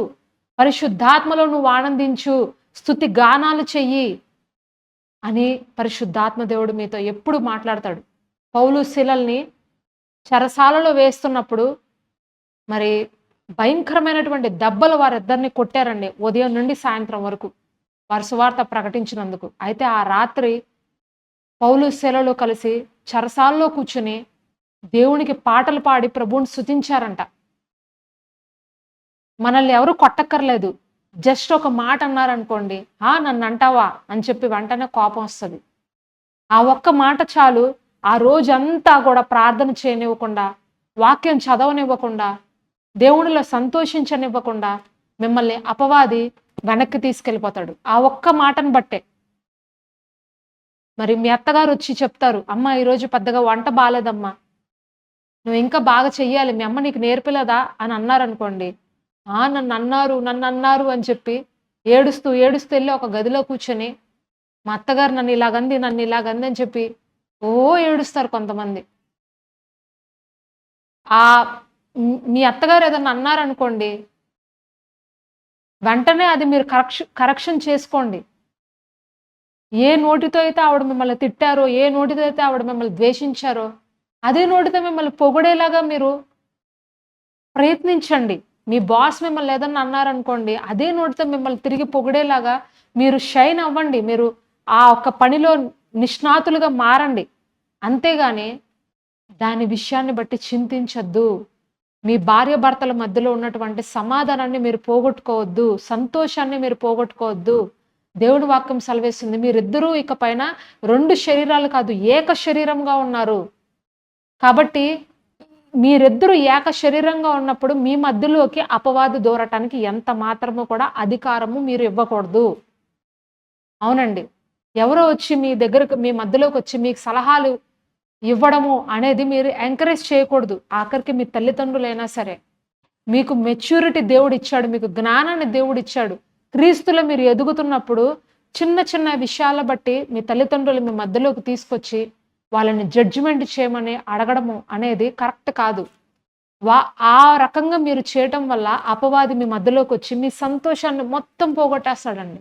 పరిశుద్ధాత్మలో నువ్వు ఆనందించు. స్తుతి గానాలు చెయ్యి అని పరిశుద్ధాత్మ దేవుడు మీతో ఎప్పుడు మాట్లాడతాడు. పౌలు శీలల్ని చెరసాలలో వేస్తున్నప్పుడు మరి భయంకరమైనటువంటి దెబ్బలు వారిద్దరిని కొట్టారండి. ఉదయం నుండి సాయంత్రం వరకు. వారు సువార్త ప్రకటించినందుకు. అయితే ఆ రాత్రి పౌలు శీలలు కలిసి చెరసాలలో కూర్చుని దేవునికి పాటలు పాడి ప్రభువుని స్తుతించారంట. మనల్ని ఎవరు కొట్టక్కర్లేదు. జస్ట్ ఒక మాట అన్నారనుకోండి, నన్నంటావా అని చెప్పి వెంటనే కోపం వస్తది. ఆ ఒక్క మాట చాలు ఆ రోజంతా కూడా ప్రార్థన చేయనివ్వకుండా, వాక్యం చదవనివ్వకుండా, దేవునిలో సంతోషించనివ్వకుండా మిమ్మల్ని అపవాది వెనక్కి తీసుకెళ్ళిపోతాడు. ఆ ఒక్క మాటను బట్టే. మరి మీ అత్తగారు వచ్చి చెప్తారు, "అమ్మ ఈరోజు పెద్దగా వంట బాలేదమ్మా. నువ్వు ఇంకా బాగా చెయ్యాలి. మీ అమ్మ నీకు నేర్పలేదా?" అని అన్నారనుకోండి. నన్నన్నారు అని చెప్పి ఏడుస్తూ, ఏడుస్తూ ఎళ్లి ఒక గదిలో కూర్చొని, మా అత్తగారు నన్ను ఇలాగంది అని చెప్పి ఏడుస్తారు కొంతమంది. ఆహ్, మీ అత్తగారు ఏదన్నా అన్నారనుకోండి, వెంటనే అది మీరు కరెక్షన్ చేసుకోండి. ఏ నోటితో అయితే ఆవిడ మిమ్మల్ని తిట్టారో, ఏ నోటితో అయితే ఆవిడ మిమ్మల్ని ద్వేషించారో, అదే నోటితో మిమ్మల్ని పొగిడేలాగా మీరు ప్రయత్నించండి. మీ బాస్ మిమ్మల్ని ఏదన్నా అన్నారనుకోండి, అదే నోటితో మిమ్మల్ని తిరిగి పొగిడేలాగా మీరు షైన్ అవ్వండి. మీరు ఆ ఒక్క పనిలో నిష్ణాతులుగా మారండి. అంతేగాని దాని విషయాన్ని బట్టి చింతించొద్దు. మీ భార్యాభర్తల మధ్యలో ఉన్నటువంటి సమాధానాన్ని మీరు పోగొట్టుకోవద్దు. సంతోషాన్ని మీరు పోగొట్టుకోవద్దు. దేవుని వాక్యం సెలవిస్తుంది. మీరిద్దరూ ఇక పైన 2 శరీరాలు కాదు, ఏక శరీరంగా ఉన్నారు. కాబట్టి మీరిద్దరూ ఏక శరీరంగా ఉన్నప్పుడు మీ మధ్యలోకి అపవాది దూరటానికి ఎంత మాత్రము కూడా అధికారము మీరు ఇవ్వకూడదు. అవునండి. ఎవరో వచ్చి మీ మధ్యలోకొచ్చి మీకు సలహాలు ఇవ్వడము అనేది మీరు ఎంకరేజ్ చేయకూడదు. ఆఖరికి మీ తల్లిదండ్రులైనా సరే. మీకు మెచ్యూరిటీ దేవుడిచ్చాడు. మీకు జ్ఞానాన్ని దేవుడిచ్చాడు. క్రీస్తులో మీరు ఎదుగుతున్నప్పుడు చిన్న చిన్న విషయాల బట్టి మీ తల్లిదండ్రులు మీ మధ్యలోకి తీసుకొచ్చి వాళ్ళని జడ్జిమెంట్ చేయమని అడగడము అనేది కరెక్ట్ కాదు. ఆ రకంగా మీరు చేయటం వల్ల అపవాది మీ మధ్యలోకొచ్చి మీ సంతోషాన్ని మొత్తం పోగొట్టేస్తాడండి.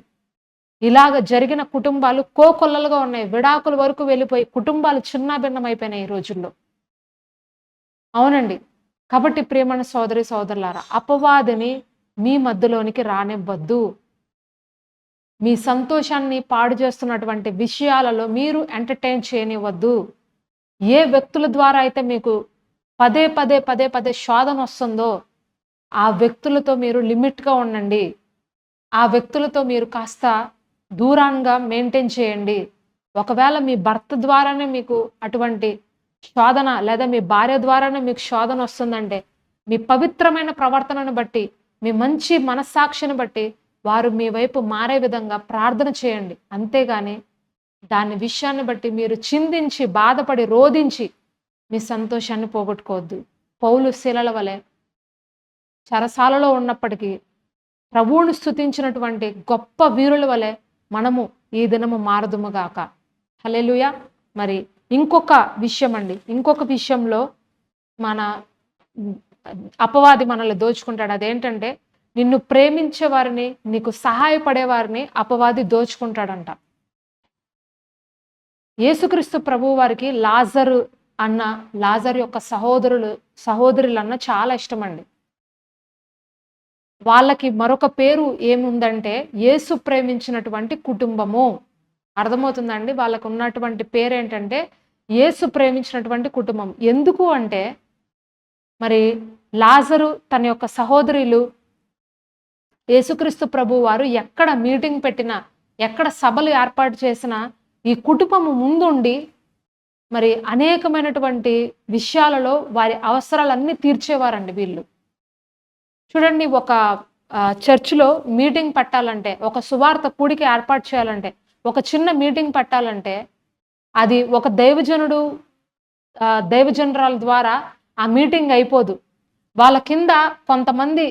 ఇలాగ జరిగిన కుటుంబాలు కోకొల్లలుగా ఉన్నాయి. విడాకుల వరకు వెళ్ళిపోయి కుటుంబాలు చిన్నాభిన్నమైపోయినాయి ఈ రోజుల్లో. అవునండి. కాబట్టి ప్రియమైన సోదరి సోదరులారా, అపవాదిని మీ మధ్యలోనికి రానివ్వద్దు. మీ సంతోషాన్ని పాడు చేస్తున్నటువంటి విషయాలలో మీరు ఎంటర్టైన్ చేయనివ్వద్దు. ఏ వ్యక్తుల ద్వారా అయితే మీకు పదే పదే పదే పదే శోధన వస్తుందో ఆ వ్యక్తులతో మీరు లిమిట్గా ఉండండి. ఆ వ్యక్తులతో మీరు కాస్త దూరంగా మెయింటైన్ చేయండి. ఒకవేళ మీ భర్త ద్వారానే మీకు అటువంటి శోధన లేదా మీ భార్య ద్వారానే మీకు శోధన వస్తుందంటే మీ పవిత్రమైన ప్రవర్తనను బట్టి, మీ మంచి మనస్సాక్షిని బట్టి వారు మీ వైపు మారే విధంగా ప్రార్థన చేయండి. అంతేగాని దాని విషయాన్ని బట్టి మీరు చిందించి, బాధపడి, రోదించి మీ సంతోషాన్ని పోగొట్టుకోవద్దు. పౌలు శీలల వలె చెరసాలలో ఉన్నప్పటికీ ప్రభువును స్తుతించినటువంటి గొప్ప వీరుల వలె మనము ఈ దినము మారదుముగాక. హల్లెలూయా. మరి ఇంకొక విషయంలో మన అపవాది మనల్ని దోచుకుంటాడు. అదేంటంటే నిన్ను ప్రేమించే వారిని, నీకు సహాయపడే వారిని అపవాది దోచుకుంటాడంట. యేసుక్రీస్తు ప్రభువు వారికి లాజరు యొక్క సహోదరులన్న చాలా ఇష్టమండి. వాళ్ళకి మరొక పేరు ఏముందంటే యేసు ప్రేమించినటువంటి కుటుంబము. అర్థమవుతుందండి? వాళ్ళకు ఉన్నటువంటి పేరేంటంటే యేసు ప్రేమించినటువంటి కుటుంబం. ఎందుకు అంటే మరి లాజరు తన యొక్క సహోదరులు యేసుక్రీస్తు ప్రభువు వారు ఎక్కడ మీటింగ్ పెట్టినా, ఎక్కడ సభలు ఏర్పాటు చేసినా ఈ కుటుంబము ముందుండి మరి అనేకమైనటువంటి విషయాలలో వారి అవసరాలన్నీ తీర్చేవారండి వీళ్ళు. చూడండి, ఒక చర్చ్‌లో మీటింగ్ పెట్టాలంటే, ఒక సువార్త కూడిక ఏర్పాటు చేయాలంటే, ఒక చిన్న మీటింగ్ పెట్టాలంటే, అది ఒక దైవజనురాల ద్వారా ఆ మీటింగ్ అయిపోదు. వాళ్ళ కింద కొంతమంది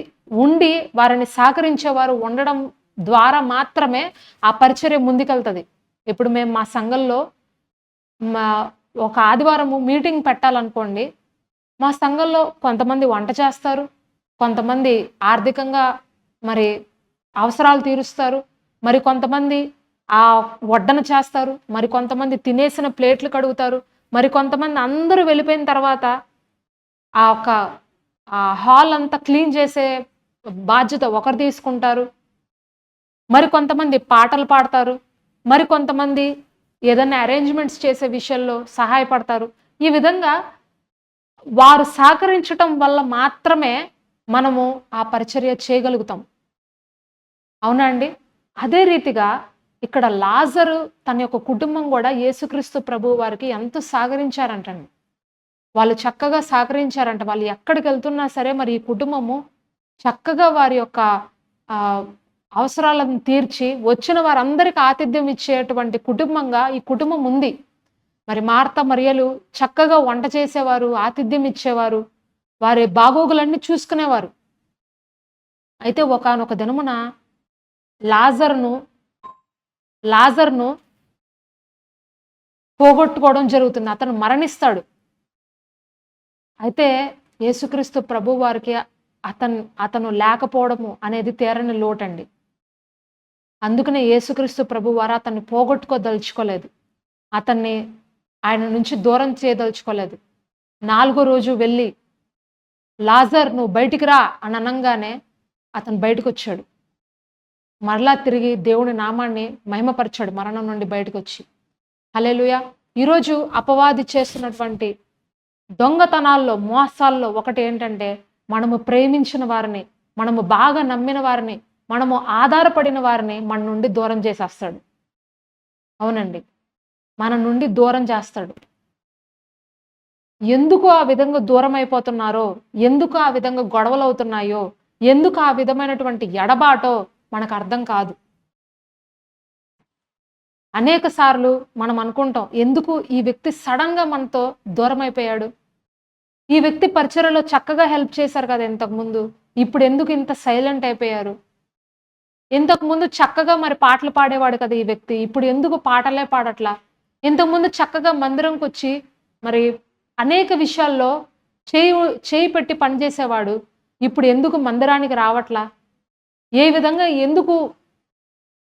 ఉండి వారిని సహకరించేవారు ఉండడం ద్వారా మాత్రమే ఆ పరిచర్య ముందుకెళ్తది. ఇప్పుడు మేము మా సంఘంలో ఒక ఆదివారము మీటింగ్ పెట్టాలనుకోండి, మా సంఘంలో కొంతమంది వంట చేస్తారు, కొంతమంది ఆర్థికంగా మరి అవసరాలు తీరుస్తారు, మరి కొంతమంది ఆ వడ్డన చేస్తారు, మరి కొంతమంది తినేసిన ప్లేట్లు కడుగుతారు, మరి కొంతమంది అందరూ వెళ్ళిపోయిన తర్వాత ఆ హాల్ అంతా క్లీన్ చేసే బాధ్యత ఒకరు తీసుకుంటారు. మరి కొంతమంది పాటలు పాడతారు, మరి కొంతమంది ఏదైనా అరేంజ్మెంట్స్ చేసే విషయంలో సహాయపడతారు. ఈ విధంగా వారు సహకరించటం వల్ల మాత్రమే మనము ఆ పరిచర్య చేయగలుగుతాం. అవునా అండి? అదే రీతిగా ఇక్కడ లాజరు తన యొక్క కుటుంబం కూడా యేసుక్రీస్తు ప్రభువు వారికి ఎంతో సహకరించారంటండి. వాళ్ళు చక్కగా సహకరించారంట. వాళ్ళు ఎక్కడికెళ్తున్నా సరే మరి ఈ కుటుంబము చక్కగా వారి యొక్క అవసరాలను తీర్చి వచ్చిన వారందరికీ ఆతిథ్యం ఇచ్చేటువంటి కుటుంబంగా ఈ కుటుంబం ఉంది. మరి మార్త, మరియలు చక్కగా వంట చేసేవారు, ఆతిథ్యం ఇచ్చేవారు, వారి బాగోగులన్నీ చూసుకునేవారు. అయితే ఒకానొక దినమున లాజరును పోగొట్టుకోవడం జరుగుతుంది. అతను మరణిస్తాడు. అయితే యేసుక్రీస్తు ప్రభువు వారికి అతను లేకపోవడము అనేది తీరని లోటండి. అందుకనే యేసుక్రీస్తు ప్రభువు వారు అతన్ని పోగొట్టుకోదలుచుకోలేదు. అతన్ని ఆయన నుంచి దూరం చేయదలుచుకోలేదు. 4వ రోజు వెళ్ళి లాజర్ నువ్వు బయటికి రా అని అనంగానే అతను బయటకొచ్చాడు. మరలా తిరిగి దేవుని నామాన్ని మహిమపరిచాడు మరణం నుండి బయటకొచ్చి. హల్లెలూయా. ఈరోజు అపవాది చేస్తున్నటువంటి దొంగతనాల్లో, మోసాల్లో ఒకటి ఏంటంటే మనము ప్రేమించిన వారిని, మనము బాగా నమ్మిన వారిని, మనము ఆధారపడిన వారిని మన నుండి దూరం చేసేస్తాడు. అవునండి, మన నుండి దూరం చేస్తాడు. ఎందుకు ఆ విధంగా దూరం అయిపోతున్నారో, ఎందుకు ఆ విధంగా గొడవలు అవుతున్నాయో, ఎందుకు ఆ విధమైనటువంటి ఎడబాటో మనకు అర్థం కాదు. అనేక సార్లు మనం అనుకుంటాం, ఎందుకు ఈ వ్యక్తి సడన్గా మనతో దూరం అయిపోయాడు, ఈ వ్యక్తి పరిచర్యలో చక్కగా హెల్ప్ చేశారు కదా ఇంతకుముందు, ఇప్పుడు ఎందుకు ఇంత సైలెంట్ అయిపోయారు, ఇంతకుముందు చక్కగా మరి పాటలు పాడేవాడు కదా ఈ వ్యక్తి, ఇప్పుడు ఎందుకు పాటలే పాడట్లా, ఇంతకుముందు చక్కగా మందిరంకి వచ్చి మరి అనేక విషయాల్లో చేయి పెట్టి పనిచేసేవాడు, ఇప్పుడు ఎందుకు మందిరానికి రావట్లా, ఏ విధంగా ఎందుకు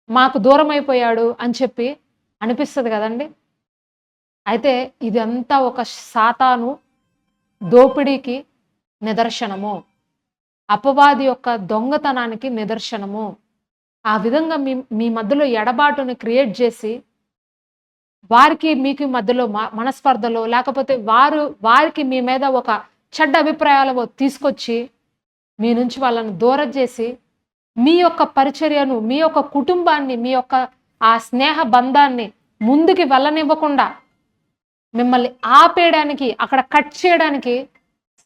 మాకు దూరం అయిపోయాడు అని చెప్పి అనిపిస్తుంది కదండి. అయితే ఇదంతా ఒక సాతాను దోపిడీకి నిదర్శనము, అపవాది యొక్క దొంగతనానికి నిదర్శనము. ఆ విధంగా మీ మీ మధ్యలో ఎడబాటుని క్రియేట్ చేసి, వారికి మీకు మధ్యలో మనస్పర్ధలో, లేకపోతే వారికి మీ మీద ఒక చెడ్డ అభిప్రాయాలు తీసుకొచ్చి, మీ నుంచి వాళ్ళని దూరం చేసి, మీ యొక్క పరిచర్యను, మీ యొక్క కుటుంబాన్ని, మీ యొక్క ఆ స్నేహ బంధాన్ని ముందుకి వెళ్ళనివ్వకుండా, మిమ్మల్ని ఆపేయడానికి, అక్కడ కట్ చేయడానికి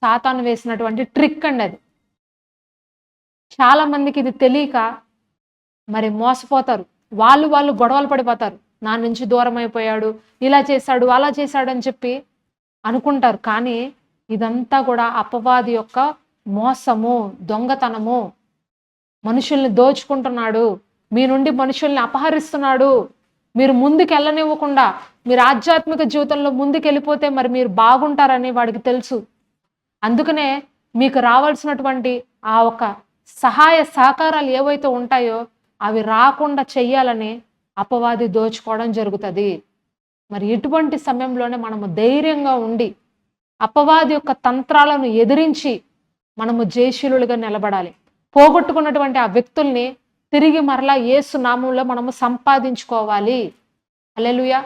సాతాను వేసినటువంటి ట్రిక్ అండి అది. చాలా మందికి ఇది తెలియక మరి మోసపోతారు. వాళ్ళు గొడవలు పడిపోతారు. నా నుంచి దూరం అయిపోయాడు, ఇలా చేశాడు, అలా చేశాడు అని చెప్పి అనుకుంటారు. కానీ ఇదంతా కూడా అపవాది యొక్క మోసము, దొంగతనము. మనుషుల్ని దోచుకుంటున్నాడు. మీ నుండి మనుషుల్ని అపహరిస్తున్నాడు. మీరు ముందుకెళ్ళనివ్వకుండా, మీరు ఆధ్యాత్మిక జీవితంలో ముందుకెళ్ళిపోతే మరి మీరు బాగుంటారని వాడికి తెలుసు. అందుకనే మీకు రావాల్సినటువంటి ఆ ఒక సహాయ సహకారాలు ఏవైతే ఉంటాయో అవి రాకుండా చెయ్యాలని అపవాది దోచుకోవడం జరుగుతుంది. మరి ఇటువంటి సమయంలోనే మనము ధైర్యంగా ఉండి అపవాది యొక్క తంత్రాలను ఎదిరించి మనము జయశీలులుగా నిలబడాలి. పోగొట్టుకున్నటువంటి ఆ వ్యక్తుల్ని తిరిగి మరలా యేసు నామంలో మనము సంపాదించుకోవాలి. హల్లెలూయా.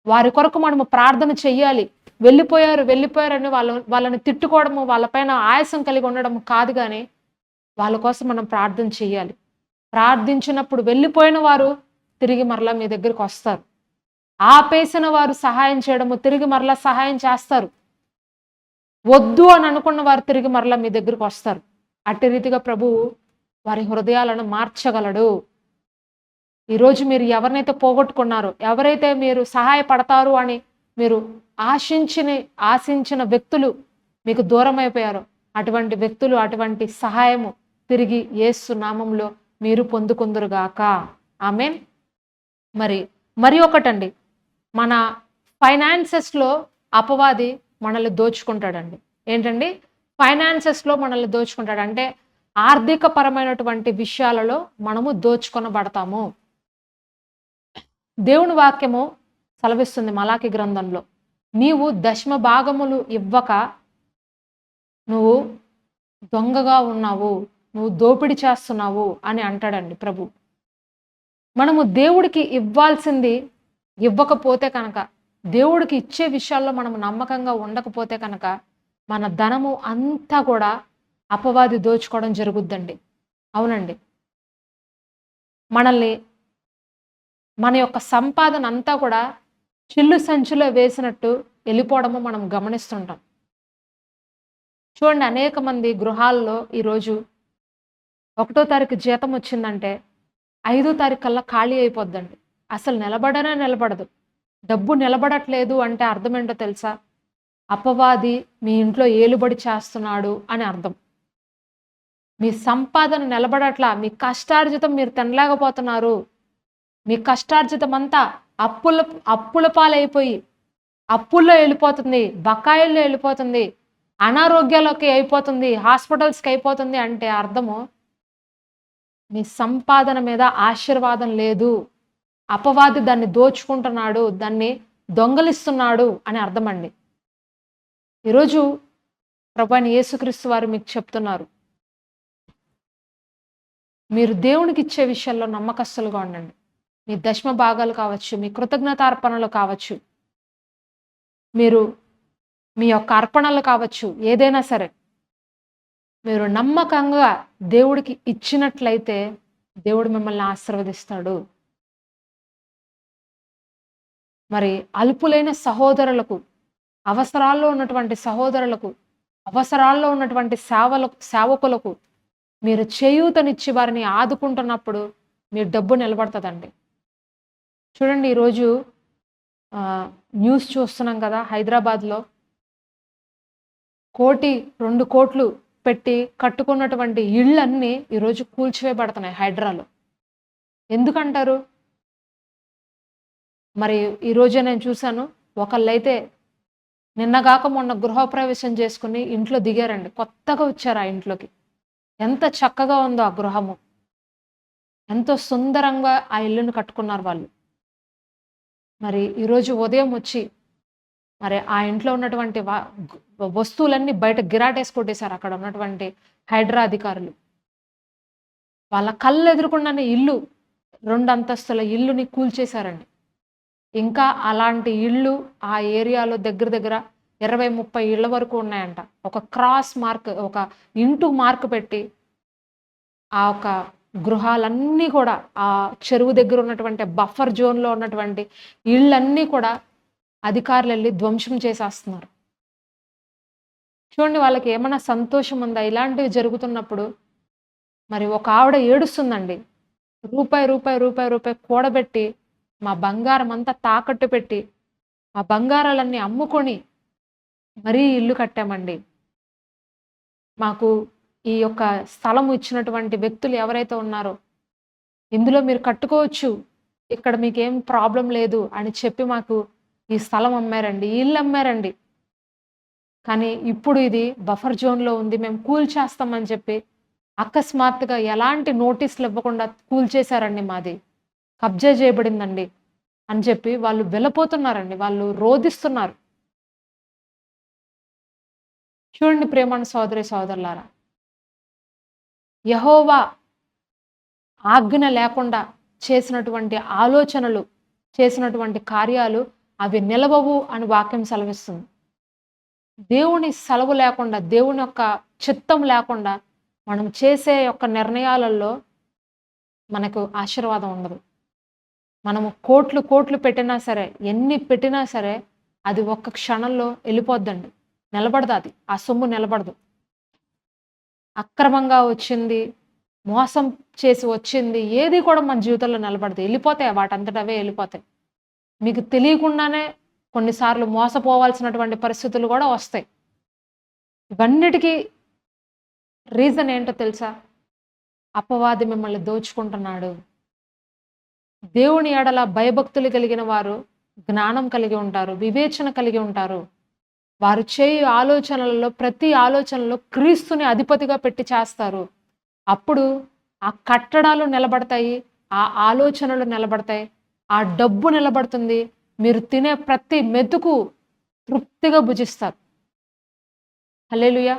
వారి కొరకు మనము ప్రార్థన చెయ్యాలి. వెళ్ళిపోయారని వాళ్ళని తిట్టుకోవడము, వాళ్ళపైన ఆయాసం కలిగి ఉండడం కాదు గాని, వాళ్ళ కోసం మనం ప్రార్థన చెయ్యాలి. ప్రార్థించినప్పుడు వెళ్ళిపోయిన వారు తిరిగి మరలా మీ దగ్గరికి వస్తారు. ఆపేసిన వారు సహాయం చేయడము, తిరిగి మరలా సహాయం చేస్తారు. వద్దు అని అనుకున్న వారు తిరిగి మరలా మీ దగ్గరికి వస్తారు. అట్టి రీతిగా ప్రభువు వారి హృదయాలను మార్చగలడు. ఈరోజు మీరు ఎవరినైతే పోగొట్టుకున్నారో, ఎవరైతే మీరు సహాయపడతారు అని మీరు ఆశించిన వ్యక్తులు మీకు దూరం అయిపోయారో, అటువంటి వ్యక్తులు, అటువంటి సహాయము తిరిగి యేసు నామంలో మీరు పొందుకుందురుగాక. ఆమేన్. మరి ఒకటండి, మన ఫైనాన్సెస్లో అపవాది మనల్ని దోచుకుంటాడండి. ఏంటండి? ఫైనాన్సెస్లో మనల్ని దోచుకుంటాడు. అంటే ఆర్థిక పరమైనటువంటి విషయాలలో మనము దోచుకొనబడతాము. దేవుని వాక్యము సెలవిస్తుంది మలాకి గ్రంథంలో, నీవు దశమ భాగములు ఇవ్వక నువ్వు దొంగగా ఉన్నావు, నువ్వు దోపిడి చేస్తున్నావు అని అంటాడండి ప్రభు. మనము దేవుడికి ఇవ్వాల్సింది ఇవ్వకపోతే కనుక, దేవుడికి ఇచ్చే విషయాల్లో మనము నమ్మకంగా ఉండకపోతే కనుక, మన ధనము అంతా కూడా అపవాది దోచుకోవడం జరుగుద్దండి. అవునండి. మన యొక్క సంపాదన అంతా కూడా చిల్లు సంచిలో వేసినట్టు వెళ్ళిపోవడము మనం గమనిస్తుంటాం. చూడండి, అనేక మంది గృహాల్లో ఈరోజు 1వ తారీఖు జీతం వచ్చిందంటే 5వ తారీఖు కల్లా ఖాళీ అయిపోద్దండి. అసలు నిలబడదు. డబ్బు నిలబడట్లేదు అంటే అర్థం ఏంటో తెలుసా? అపవాది మీ ఇంట్లో ఏలుబడి చేస్తున్నాడు అని అర్థం. మీ సంపాదన నిలబడట్లా, మీ కష్టార్జితం మీరు తినలేకపోతున్నారు. మీ కష్టార్జితం అంతా అప్పుల పాలైపోయి అప్పుల్లో వెళ్ళిపోతుంది, బకాయిల్లో వెళ్ళిపోతుంది, అనారోగ్యాలకి అయిపోతుంది, హాస్పిటల్స్కి అయిపోతుంది అంటే అర్థము మీ సంపాదన మీద ఆశీర్వాదం లేదు. అపవాది దాన్ని దోచుకుంటున్నాడు, దాన్ని దొంగలిస్తున్నాడు అని అర్థమండి. ఈరోజు ప్రభువైన యేసుక్రీస్తు వారు మీకు చెప్తున్నారు, మీరు దేవునికి ఇచ్చే విషయాల్లో నమ్మకస్తులుగా ఉండండి. మీ దశమ భాగాలు కావచ్చు, మీ కృతజ్ఞతార్పణలు కావచ్చు, మీరు మీ యొక్క అర్పణలు కావచ్చు, ఏదైనా సరే మీరు నమ్మకంగా దేవుడికి ఇచ్చినట్లయితే దేవుడు మిమ్మల్ని ఆశీర్వదిస్తాడు. మరి అల్పులైన సహోదరులకు, అవసరాల్లో ఉన్నటువంటి సహోదరులకు, అవసరాల్లో ఉన్నటువంటి సేవకులకు మీరు చేయూతనిచ్చి వారిని ఆదుకుంటున్నప్పుడు మీ డబ్బు నిలబడుతుందండి. చూడండి, ఈరోజు న్యూస్ చూస్తున్నాం కదా, హైదరాబాద్లో 1-2 కోట్లు పెట్టి కట్టుకున్నటువంటి ఇళ్ళన్నీ ఈరోజు కూల్చివేయబడుతున్నాయి హైడ్రాలో. ఎందుకంటారు? మరి ఈరోజే నేను చూశాను, ఒకళ్ళైతే నిన్నగాక మొన్న గృహప్రవేశం చేసుకుని ఇంట్లో దిగారండి. కొత్తగా వచ్చారు ఆ ఇంట్లోకి. ఎంత చక్కగా ఉందో ఆ గృహము, ఎంతో సుందరంగా ఆ ఇల్లును కట్టుకున్నారు వాళ్ళు. మరి ఈరోజు ఉదయం వచ్చి మరి ఆ ఇంట్లో ఉన్నటువంటి వస్తువులన్నీ బయట గిరాటేసి కొట్టేశారు అక్కడ ఉన్నటువంటి హైడ్రా అధికారులు. వాళ్ళ కళ్ళు ఎదురుకుండానే ఇల్లు 2 అంతస్తుల ఇల్లుని కూల్చేశారండి. ఇంకా అలాంటి ఇళ్ళు ఆ ఏరియాలో దగ్గర దగ్గర 20, 30 ఇళ్ళ వరకు ఉన్నాయంట. ఒక క్రాస్ మార్క్, ఒక ఇంటూ మార్క్ పెట్టి ఆ ఒక గృహాలన్నీ కూడా ఆ చెరువు దగ్గర ఉన్నటువంటి బఫర్ జోన్‌లో ఉన్నటువంటి ఇళ్ళన్నీ కూడా అధికారులెళ్లి ధ్వంసం చేసేస్తున్నారు. చూడండి, వాళ్ళకి ఏమన్నా సంతోషం ఉందా? ఇలాంటివి జరుగుతున్నప్పుడు మరి ఒక ఆవిడ ఏడుస్తుందండి. రూపాయి, రూపాయి, రూపాయి, రూపాయి కూడబెట్టి మా బంగారం అంతా తాకట్టు పెట్టి, మా బంగారాలన్నీ అమ్ముకొని మరీ ఇల్లు కట్టామండి. మాకు ఈ యొక్క స్థలం ఇచ్చినటువంటి వ్యక్తులు ఎవరైతే ఉన్నారో, ఇందులో మీరు కట్టుకోవచ్చు. ఇక్కడ మీకేం ప్రాబ్లమ్ లేదు అని చెప్పి మాకు ఈ స్థలం అమ్మారండి. ఈ ఇల్లు అమ్మారండి. కానీ ఇప్పుడు ఇది బఫర్ జోన్‌లో ఉంది. మేము కూల్చేస్తామని చెప్పి అకస్మాత్తుగా ఎలాంటి నోటీసులు ఇవ్వకుండా కూల్చేశారండి మాది. కబ్జా చేయబడిందండి అని చెప్పి వాళ్ళు వెళ్లిపోతున్నారండి. వాళ్ళు రోదిస్తున్నారు. చూడండి ప్రియమైన సోదరి సోదరులారా, యెహోవా ఆజ్ఞ లేకుండా చేసినటువంటి ఆలోచనలు, చేసినటువంటి కార్యాలు అవి నిలవవు అని వాక్యం సెలవిస్తుంది. దేవుని సెలవు లేకుండా, దేవుని యొక్క చిత్తం లేకుండా మనం చేసే యొక్క నిర్ణయాలలో మనకు ఆశీర్వాదం ఉండదు. మనము కోట్లు కోట్లు పెట్టినా సరే, ఎన్ని పెట్టినా సరే అది ఒక్క క్షణంలో ఎళ్ళిపోద్దండి. నిలబడదు అది. ఆ సొమ్ము నిలబడదు. అక్రమంగా వచ్చింది, మోసం చేసి వచ్చింది ఏది కూడా మన జీవితంలో నిలబడదు. ఎళ్ళిపోతాయి, వాటంతట అవే ఎళ్ళిపోతాయి. మీకు తెలియకుండానే కొన్నిసార్లు మోసపోవాల్సినటువంటి పరిస్థితులు కూడా వస్తాయి. ఇవన్నిటికి రీజన్ ఏంటో తెలుసా? అపవాది మిమ్మల్ని దోచుకుంటున్నాడు. దేవుని ఎడల భయభక్తులు కలిగిన వారు జ్ఞానం కలిగి ఉంటారు, వివేచన కలిగి ఉంటారు. వారు చేయు ఆలోచనలలో ప్రతి ఆలోచనలో క్రీస్తుని అధిపతిగా పెట్టి చేస్తారు. అప్పుడు ఆ కట్టడాలు నిలబడతాయి, ఆ ఆలోచనలు నిలబడతాయి, ఆ డబ్బు నిలబడుతుంది. మీరు తినే ప్రతి మెతుకు తృప్తిగా భుజిస్తారు. హల్లెలూయా!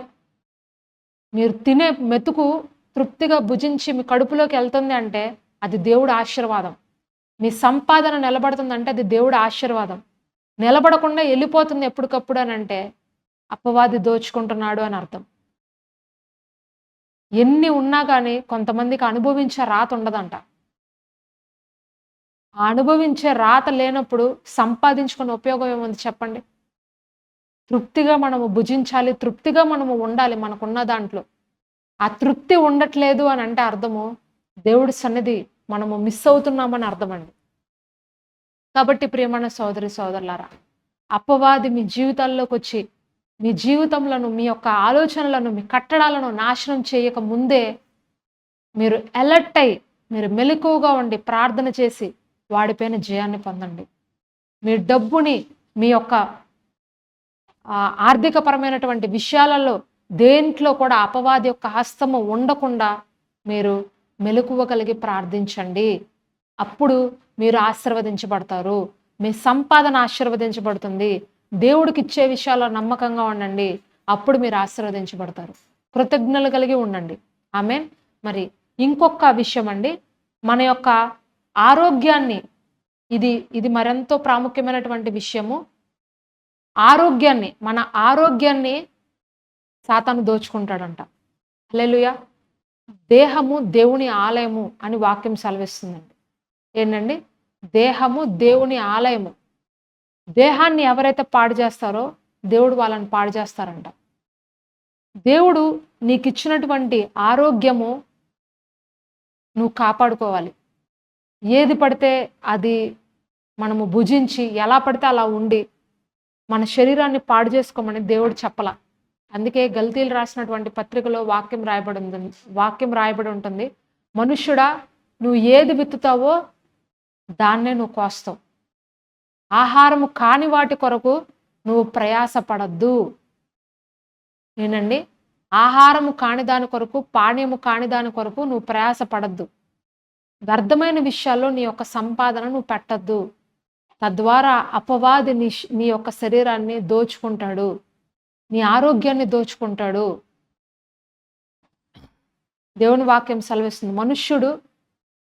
మీరు తినే మెతుకు తృప్తిగా భుజించి మీ కడుపులోకి ఎళ్తుంది అంటే అది దేవుడి ఆశీర్వాదం. మీ సంపాదన నిలబడుతుందంటే అది దేవుడి ఆశీర్వాదం. నిలబడకుండా ఎళ్ళిపోతుంది ఎప్పటికప్పుడు అనంటే అపవాది దోచుకుంటున్నాడు అని అర్థం. ఎన్ని ఉన్నా గాని కొంతమందికి అనుభవించే రాత ఉండదంట. ఆ అనుభవించే రాత లేనప్పుడు సంపాదించుకునే ఉపయోగం ఏముంది చెప్పండి? తృప్తిగా మనము భుజించాలి, తృప్తిగా మనము ఉండాలి మనకున్న దాంట్లో. ఆ తృప్తి ఉండట్లేదు అని అంటే అర్థము దేవుడి సన్నిధి మనము మిస్ అవుతున్నామని అర్థమండి. కాబట్టి ప్రియమైన సోదరి సోదరులారా, అపవాది మీ జీవితాల్లోకొచ్చి మీ జీవితంలను, మీ యొక్క ఆలోచనలను, మీ కట్టడాలను నాశనం చేయక ముందే మీరు అలర్ట్ అయ్యి, మీరు మెలకువగా ఉండి ప్రార్థన చేసి వాడిపైన జయాన్ని పొందండి. మీ డబ్బుని, మీ యొక్క ఆర్థికపరమైనటువంటి విషయాలలో దేంట్లో కూడా అపవాది యొక్క హస్తము ఉండకుండా మీరు మెలకువ కలిగి ప్రార్థించండి. అప్పుడు మీరు ఆశీర్వదించబడతారు. మీ సంపాదన ఆశీర్వదించబడుతుంది. దేవుడికిచ్చే విషయాల్లో నమ్మకంగా ఉండండి. అప్పుడు మీరు ఆశీర్వదించబడతారు. కృతజ్ఞతలు కలిగి ఉండండి. ఆమేన్. మరి ఇంకొక విషయం అండి, మన యొక్క ఆరోగ్యాన్ని, ఇది మరెంతో ప్రాముఖ్యమైనటువంటి విషయము. మన ఆరోగ్యాన్ని సాతాను దోచుకుంటాడంట. హల్లెలూయా! దేహము దేవుని ఆలయము అని వాక్యం సెలవిస్తుందండి. ఏంటండి? దేహము దేవుని ఆలయము. దేహాన్ని ఎవరైతే పాడు చేస్తారో దేవుడు వాళ్ళని పాడు చేస్తారంట. దేవుడు నీకిచ్చినటువంటి ఆరోగ్యము నువ్వు కాపాడుకోవాలి. ఏది పడితే అది మనము భుజించి, ఎలా పడితే అలా ఉండి మన శరీరాన్ని పాడు చేసుకోమని దేవుడు చెప్పలా. అందుకే గల్తీలు రాసినటువంటి పత్రికలో వాక్యం రాయబడి ఉంటుంది. మనుష్యుడా, నువ్వు ఏది విత్తుతావో దాన్నే నువ్వు కోస్తావు. ఆహారము కాని వాటి కొరకు నువ్వు ప్రయాసపడద్దు. నేనండి, ఆహారము కాని దాని కొరకు, పానీయము కాని దాని కొరకు నువ్వు ప్రయాసపడద్దు. వ్యర్థమైన విషయాల్లో నీ యొక్క సంపాదన నువ్వు పెట్టద్దు. తద్వారా అపవాది నీ యొక్క శరీరాన్ని దోచుకుంటాడు, నీ ఆరోగ్యాన్ని దోచుకుంటాడు. దేవుని వాక్యం సెలవిస్తుంది, మనుష్యుడు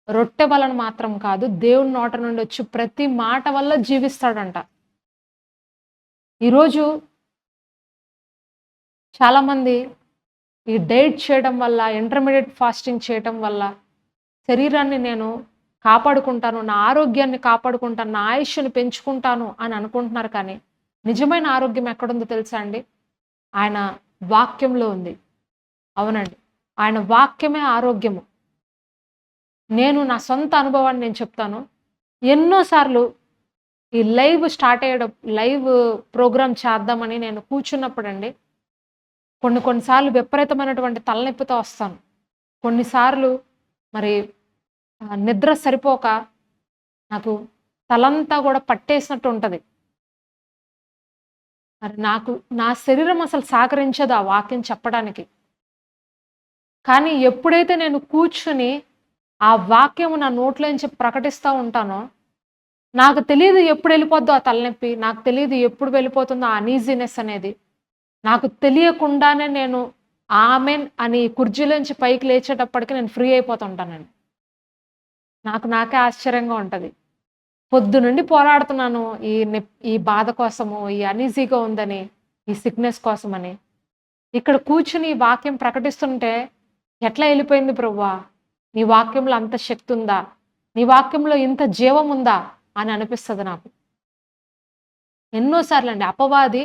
రొట్టె వలన మాత్రం కాదు, దేవుని నోట నుండి వచ్చి ప్రతి మాట వల్ల జీవిస్తాడంట. ఈరోజు చాలామంది ఈ డైట్ చేయడం వల్ల, ఇంటర్మీడియట్ ఫాస్టింగ్ చేయటం వల్ల శరీరాన్ని నేను కాపాడుకుంటాను, నా ఆరోగ్యాన్ని కాపాడుకుంటాను, నా ఆయుష్ని పెంచుకుంటాను అని అనుకుంటున్నారు. కానీ నిజమైన ఆరోగ్యం ఎక్కడుందో తెలుసా అండి? ఆయన వాక్యంలో ఉంది. అవునండి, ఆయన వాక్యమే ఆరోగ్యము. నేను నా సొంత అనుభవాన్ని నేను చెప్తాను. ఎన్నోసార్లు ఈ లైవ్ స్టార్ట్ అయ్యడం, లైవ్ ప్రోగ్రామ్ చేద్దామని నేను కూర్చున్నప్పుడండి, కొన్నిసార్లు విపరీతమైనటువంటి తలనొప్పితో వస్తాను. కొన్నిసార్లు మరి నిద్ర సరిపోక నాకు తలంతా కూడా పట్టేసినట్టు ఉంటుంది. మరి నాకు నా శరీరం అసలు సహకరించదు ఆ వాక్యం చెప్పడానికి. కానీ ఎప్పుడైతే నేను కూర్చుని ఆ వాక్యము నా నోట్లోంచి ప్రకటిస్తూ ఉంటానో, నాకు తెలియదు ఎప్పుడు వెళ్ళిపోద్దో ఆ తలనొప్పి, నాకు తెలియదు ఎప్పుడు వెళ్ళిపోతుందో ఆ అనీజీనెస్ అనేది. నాకు తెలియకుండానే నేను ఆమెన్ అని కుర్చీలోంచి పైకి లేచేటప్పటికి నేను ఫ్రీ అయిపోతుంటానండి. నాకే ఆశ్చర్యంగా ఉంటది. పొద్దునుండి పోరాడుతున్నాను ఈ బాధ కోసము, ఈ అనీజీగా ఉందని, ఈ సిక్‌నెస్ కోసమని. ఇక్కడ కూర్చుని ఈ వాక్యం ప్రకటిస్తుంటే, ఎట్లా ఎళ్ళిపోయింది ప్రభువా! నీ వాక్యంలో అంత శక్తి ఉందా? నీ వాక్యంలో ఇంత జీవం ఉందా? అని అనిపిస్తది నాకు. ఎన్నో సార్లండి అపవాది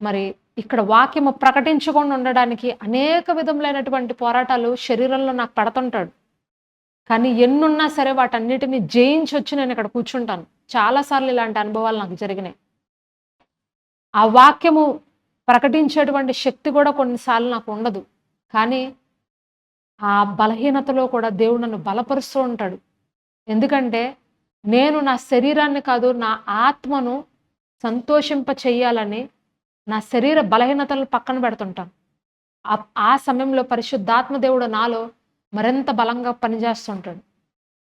మరి ఇక్కడ వాక్యము ప్రకటించకుండా ఉండడానికి అనేక విధములైనటువంటి పోరాటాలు శరీరంలో నాకు పెడుతుంటాడు. కానీ ఎన్నున్నా సరే వాటన్నిటిని జయించొచ్చి నేను ఇక్కడ కూర్చుంటాను. చాలా సార్లు ఇలాంటి అనుభవాలు నాకు జరిగినాయి. ఆ వాక్యము ప్రకటించేటువంటి శక్తి కూడా కొన్నిసార్లు నాకు ఉండదు. కానీ ఆ బలహీనతలో కూడా దేవుడు నన్ను బలపరుస్తూ ఉంటాడు. ఎందుకంటే నేను నా శరీరాన్ని కాదు, నా ఆత్మను సంతోషింప చెయ్యాలని నా శరీర బలహీనతలను పక్కన పెడుతుంటాను. ఆ సమయంలో పరిశుద్ధాత్మ దేవుడు నాలో మరింత బలంగా పనిచేస్తుంటాడు.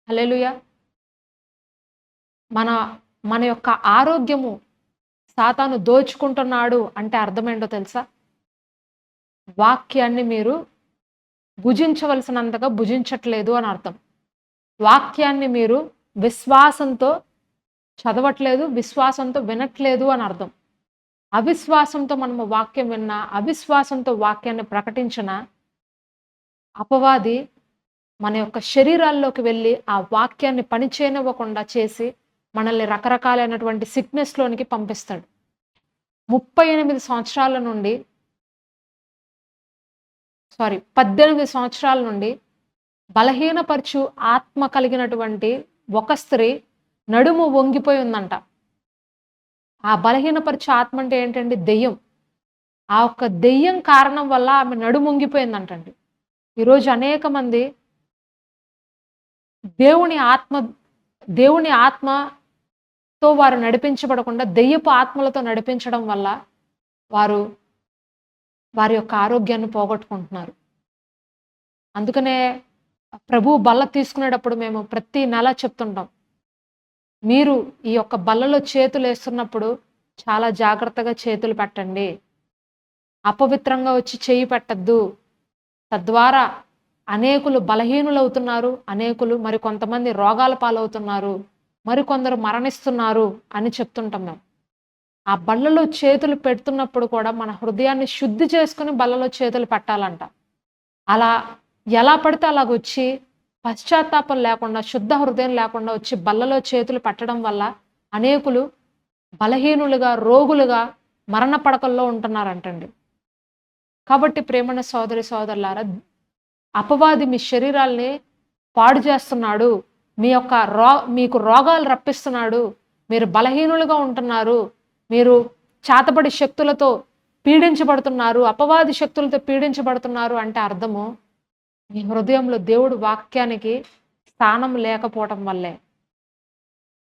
హల్లెలూయా! మన యొక్క ఆరోగ్యము సాతాను దోచుకుంటున్నాడు అంటే అర్థమేంటో తెలుసా? వాక్యాన్ని మీరు భుజించవలసినంతగా భుజించట్లేదు అని అర్థం. వాక్యాన్ని మీరు విశ్వాసంతో చదవట్లేదు, విశ్వాసంతో వినట్లేదు అని అర్థం. అవిశ్వాసంతో మనము వాక్యం విన్నా, అవిశ్వాసంతో వాక్యాన్ని ప్రకటించినా, అపవాది మన యొక్క శరీరాల్లోకి వెళ్ళి ఆ వాక్యాన్ని పనిచేయనివ్వకుండా చేసి మనల్ని రకరకాలైనటువంటి సిక్‌నెస్‌లోనికి పంపిస్తాడు. 18 సంవత్సరాల నుండి 18 సంవత్సరాల నుండి బలహీనపరచు ఆత్మ కలిగినటువంటి ఒక స్త్రీ నడుము వంగిపోయి ఉందంట. ఆ బలహీనపరచు ఆత్మ అంటే ఏంటండి? దెయ్యం. ఆ ఒక్క దెయ్యం కారణం వల్ల ఆమె నడుము వంగిపోయిందంటండి. ఈరోజు అనేక మంది దేవుని ఆత్మతో వారు నడిపించబడకుండా దెయ్యపు ఆత్మలతో నడిపించడం వల్ల వారి యొక్క ఆరోగ్యాన్ని పోగొట్టుకుంటున్నారు. అందుకనే ప్రభువు బల్ల తీసుకునేటప్పుడు మేము ప్రతి నెల చెప్తుంటాం, మీరు ఈ యొక్క బల్లలో చేతులు వేస్తున్నప్పుడు చాలా జాగ్రత్తగా చేతులు పెట్టండి. అపవిత్రంగా వచ్చి చేయి పెట్టద్దు. తద్వారా అనేకులు బలహీనులవుతున్నారు, అనేకులు కొంతమంది రోగాల పాలవుతున్నారు, మరికొందరు మరణిస్తున్నారు అని చెప్తుంటాం మేము. ఆ బల్లలో చేతులు పెడుతున్నప్పుడు కూడా మన హృదయాన్ని శుద్ధి చేసుకుని బల్లలో చేతులు పెట్టాలంట. అలా ఎలా పడితే అలాగొచ్చి పశ్చాత్తాపం లేకుండా, శుద్ధ హృదయం లేకుండా వచ్చి బల్లలో చేతులు పెట్టడం వల్ల అనేకులు బలహీనులుగా, రోగులుగా మరణ పడకల్లో ఉంటున్నారంటండి. కాబట్టి ప్రేమన్న సోదరి సోదరులారా, అపవాది మీ శరీరాల్ని పాడు చేస్తున్నాడు, మీకు రోగాలు రప్పిస్తున్నాడు, మీరు బలహీనులుగా ఉంటున్నారు, మీరు చాతబడి శక్తులతో పీడించబడుతున్నారు, అపవాది శక్తులతో పీడించబడుతున్నారు అంటే అర్థము మీ హృదయంలో దేవుడు వాక్యానికి స్థానం లేకపోవటం వల్లే.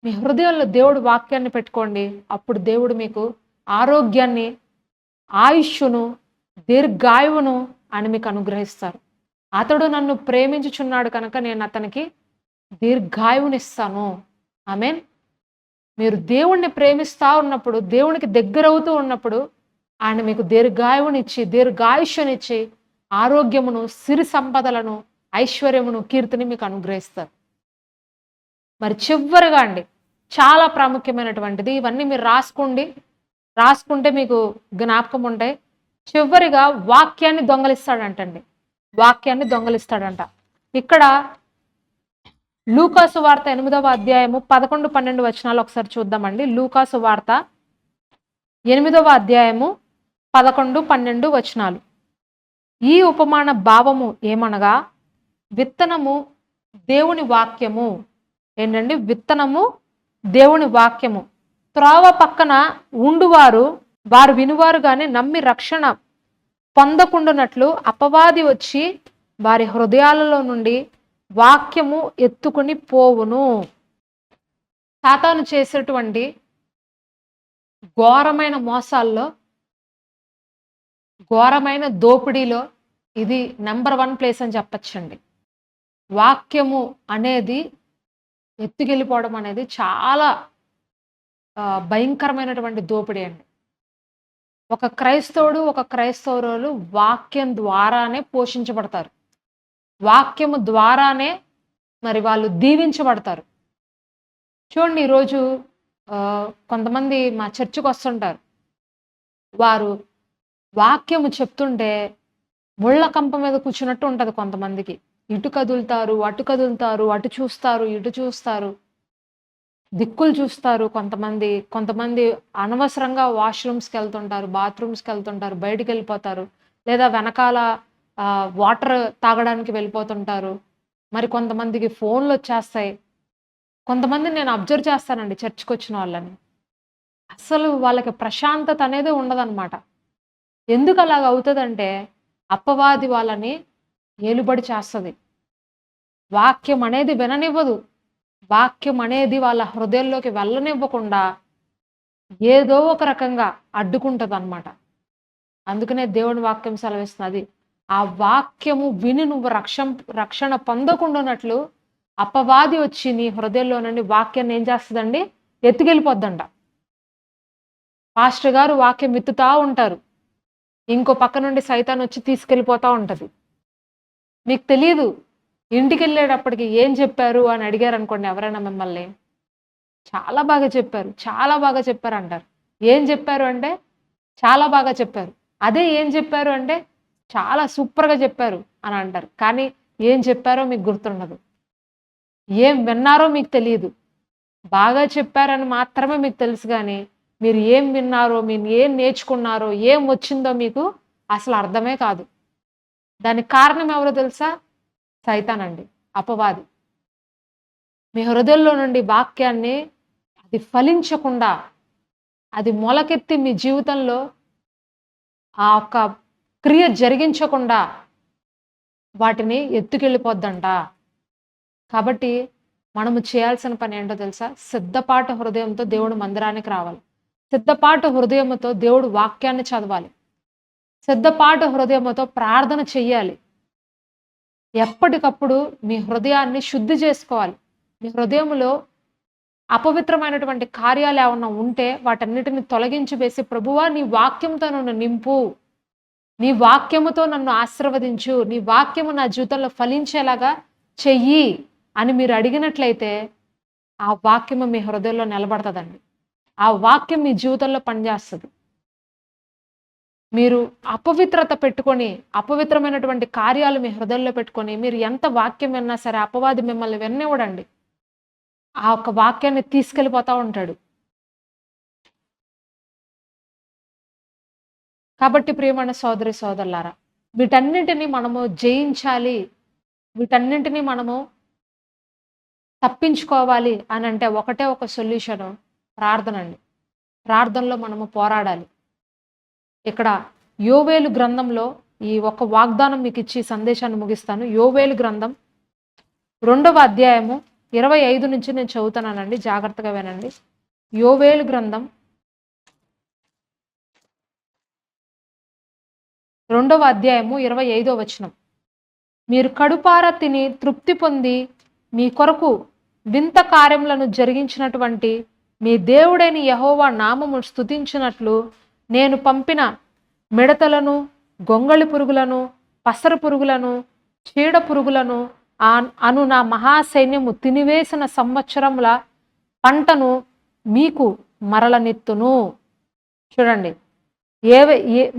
మీ హృదయంలో దేవుడు వాక్యాన్ని పెట్టుకోండి. అప్పుడు దేవుడు మీకు ఆరోగ్యాన్ని, ఆయుష్ను, దీర్ఘాయువును అని మీకు అనుగ్రహిస్తారు. అతడు నన్ను ప్రేమించుచున్నాడు కనుక నేను అతనికి దీర్ఘాయువునిస్తాను. ఆమేన్. మీరు దేవుణ్ణి ప్రేమిస్తూ ఉన్నప్పుడు, దేవునికి దగ్గరవుతూ ఉన్నప్పుడు ఆయన మీకు దీర్ఘాయువునిచ్చి, దీర్ఘాయుష్యునిచ్చి ఆరోగ్యమును, సిరి సంపదలను, ఐశ్వర్యమును, కీర్తిని మీకు అనుగ్రహిస్తారు. మరి చివరిగా అండి, చాలా ప్రాముఖ్యమైనటువంటిది, ఇవన్నీ మీరు రాసుకుంటే మీకు జ్ఞాపకం ఉంటాయి. చివరిగా వాక్యాన్ని దొంగలిస్తాడంటండి. వాక్యాన్ని దొంగలిస్తాడంట. ఇక్కడ లూకాసు వార్త 8వ అధ్యాయము 11, 12 వచనాలు ఒకసారి చూద్దామండి. లూకాసు వార్త 8వ అధ్యాయము 11, 12 వచనాలు. ఈ ఉపమాన భావము ఏమనగా, విత్తనము దేవుని వాక్యము. ఏంటండి? విత్తనము దేవుని వాక్యము. త్రోవ పక్కన ఉండువారు, వారు వినువారు గాని నమ్మి రక్షణ పొందకుండానట్లు అపవాది వచ్చి వారి హృదయాలలో నుండి వాక్యము ఎత్తుకుని పోవును. సాతాను చేసేటువంటి ఘోరమైన మోసాల్లో, ఘోరమైన దోపిడీలో ఇది నెంబర్ 1 ప్లేస్ అని చెప్పచ్చండి. వాక్యము అనేది ఎత్తుకెళ్ళిపోవడం అనేది చాలా భయంకరమైనటువంటి దోపిడీ అండి. ఒక క్రైస్తవుడు, ఒక క్రైస్తవురాలు వాక్యం ద్వారానే పోషించబడతారు. వాక్యము ద్వారానే మరి వాళ్ళు దీవించబడతారు. చూడండి, ఈరోజు కొంతమంది మా చర్చికి వస్తుంటారు. వారు వాక్యము చెప్తుంటే ముళ్ళ కంప మీద కూర్చున్నట్టు ఉంటుంది. కొంతమందికి ఇటు కదులుతారు, అటు కదులుతారు, అటు చూస్తారు, ఇటు చూస్తారు, దిక్కులు చూస్తారు. కొంతమంది అనవసరంగా వాష్రూమ్స్కి వెళ్తుంటారు, బాత్రూమ్స్కి వెళ్తుంటారు, బయటికి వెళ్ళిపోతారు, లేదా వెనకాల వాటర్ తాగడానికి వెళ్ళిపోతుంటారు. మరి కొంతమందికి ఫోన్లు వచ్చేస్తాయి. కొంతమంది నేను అబ్జర్వ్ చేస్తానండి, చర్చికి వచ్చిన వాళ్ళని, అసలు వాళ్ళకి ప్రశాంతత అనేది ఉండదన్నమాట. ఎందుకు అలాగ అవుతుందంటే, అపవాది వాళ్ళని ఏలుబడి చేస్తుంది. వాక్యం అనేది విననివ్వదు. వాక్యం అనేది వాళ్ళ హృదయంలోకి వెళ్ళనివ్వకుండా ఏదో ఒక రకంగా అడ్డుకుంటుంది అనమాట. అందుకనే దేవుని వాక్యం సెలవిస్తున్నది, ఆ వాక్యము విని నువ్వు రక్షణ పొందకుండానట్లు అపవాది వచ్చి నీ హృదయంలో నుండి వాక్యాన్ని ఏం చేస్తుందండి? ఎత్తుకెళ్ళిపోద్దంట. పాస్టర్ గారు వాక్యం విత్తుతా ఉంటారు, ఇంకో పక్క నుండి సైతాన్ వచ్చి తీసుకెళ్ళిపోతా ఉంటుంది. మీకు తెలియదు. ఇంటికి వెళ్ళేటప్పటికి ఏం చెప్పారు అని అడిగారు అనుకోండి ఎవరైనా మిమ్మల్ని, చాలా బాగా చెప్పారు, చాలా బాగా చెప్పారు అంటారు. ఏం చెప్పారు అంటే చాలా బాగా చెప్పారు. అదే ఏం చెప్పారు అంటే చాలా సూపర్గా చెప్పారు అని అంటారు. కానీ ఏం చెప్పారో మీకు గుర్తుండదు, ఏం విన్నారో మీకు తెలియదు. బాగా చెప్పారని మాత్రమే మీకు తెలుసు, కానీ మీరు ఏం విన్నారో, మీరు ఏం నేర్చుకున్నారో, ఏం వచ్చిందో మీకు అసలు అర్థమే కాదు. దానికి కారణం ఎవరో తెలుసా? సైతానండి, అపవాది. మీ హృదయంలో నుండి వాక్యాన్ని అది ఫలించకుండా, అది మొలకెత్తి మీ జీవితంలో ఆ ఒక్క క్రియ జరిగించకుండా వాటిని ఎత్తుకెళ్ళిపోద్దంట. కాబట్టి మనము చేయాల్సిన పని ఏంటో తెలుసా? సిద్ధపాటు హృదయంతో దేవుడు మందిరానికి రావాలి. సిద్ధపాటు హృదయంతో దేవుడు వాక్యాన్ని చదవాలి. సిద్ధపాటు హృదయంతో ప్రార్థన చెయ్యాలి. ఎప్పటికప్పుడు మీ హృదయాన్ని శుద్ధి చేసుకోవాలి. మీ హృదయంలో అపవిత్రమైనటువంటి కార్యాలు ఏమన్నా ఉంటే వాటన్నిటిని తొలగించి వేసి, ప్రభువా నీ వాక్యంతో నన్ను నింపు, నీ వాక్యముతో నన్ను ఆశీర్వదించు, నీ వాక్యము నా జీవితంలో ఫలించేలాగా చెయ్యి అని మీరు అడిగినట్లయితే ఆ వాక్యము మీ హృదయంలో నిలబడుతుందండి. ఆ వాక్యం మీ జీవితంలో పనిచేస్తుంది. మీరు అపవిత్రత పెట్టుకొని, అపవిత్రమైనటువంటి కార్యాలు మీ హృదయంలో పెట్టుకొని మీరు ఎంత వాక్యం విన్నా సరే అపవాది మిమ్మల్ని విననివ్వడండి. ఆ ఒక్క వాక్యాన్ని తీసుకెళ్ళిపోతా ఉంటాడు. కాబట్టి ప్రియమైన సోదరి సోదరులారా, వీటన్నింటినీ మనము జయించాలి, వీటన్నింటినీ మనము తప్పించుకోవాలి అని అంటే ఒకటే ఒక సొల్యూషను, ప్రార్థన అండి. ప్రార్థనలో మనము పోరాడాలి. ఇక్కడ యోవేలు గ్రంథంలో ఈ ఒక వాగ్దానం మీకు ఇచ్చి సందేశాన్ని ముగిస్తాను. యోవేలు గ్రంథం 2వ అధ్యాయము 25 నుంచి నేను చదువుతానండి, జాగ్రత్తగా వినండి. యోవేలు గ్రంథం 2వ అధ్యాయము 25వ వచనం. మీరు కడుపారా తిని తృప్తి పొంది మీ కొరకు వింత కార్యములను జరిగించినటువంటి మీ దేవుడైన యెహోవా నామము స్తుతించినట్లు నేను పంపిన మిడతలను, గొంగళి పురుగులను, పసర పురుగులను, చీడ పురుగులను అను నా మహాసైన్యము తినివేసిన సంవత్సరముల పంటను మీకు మరలనెత్తును. చూడండి,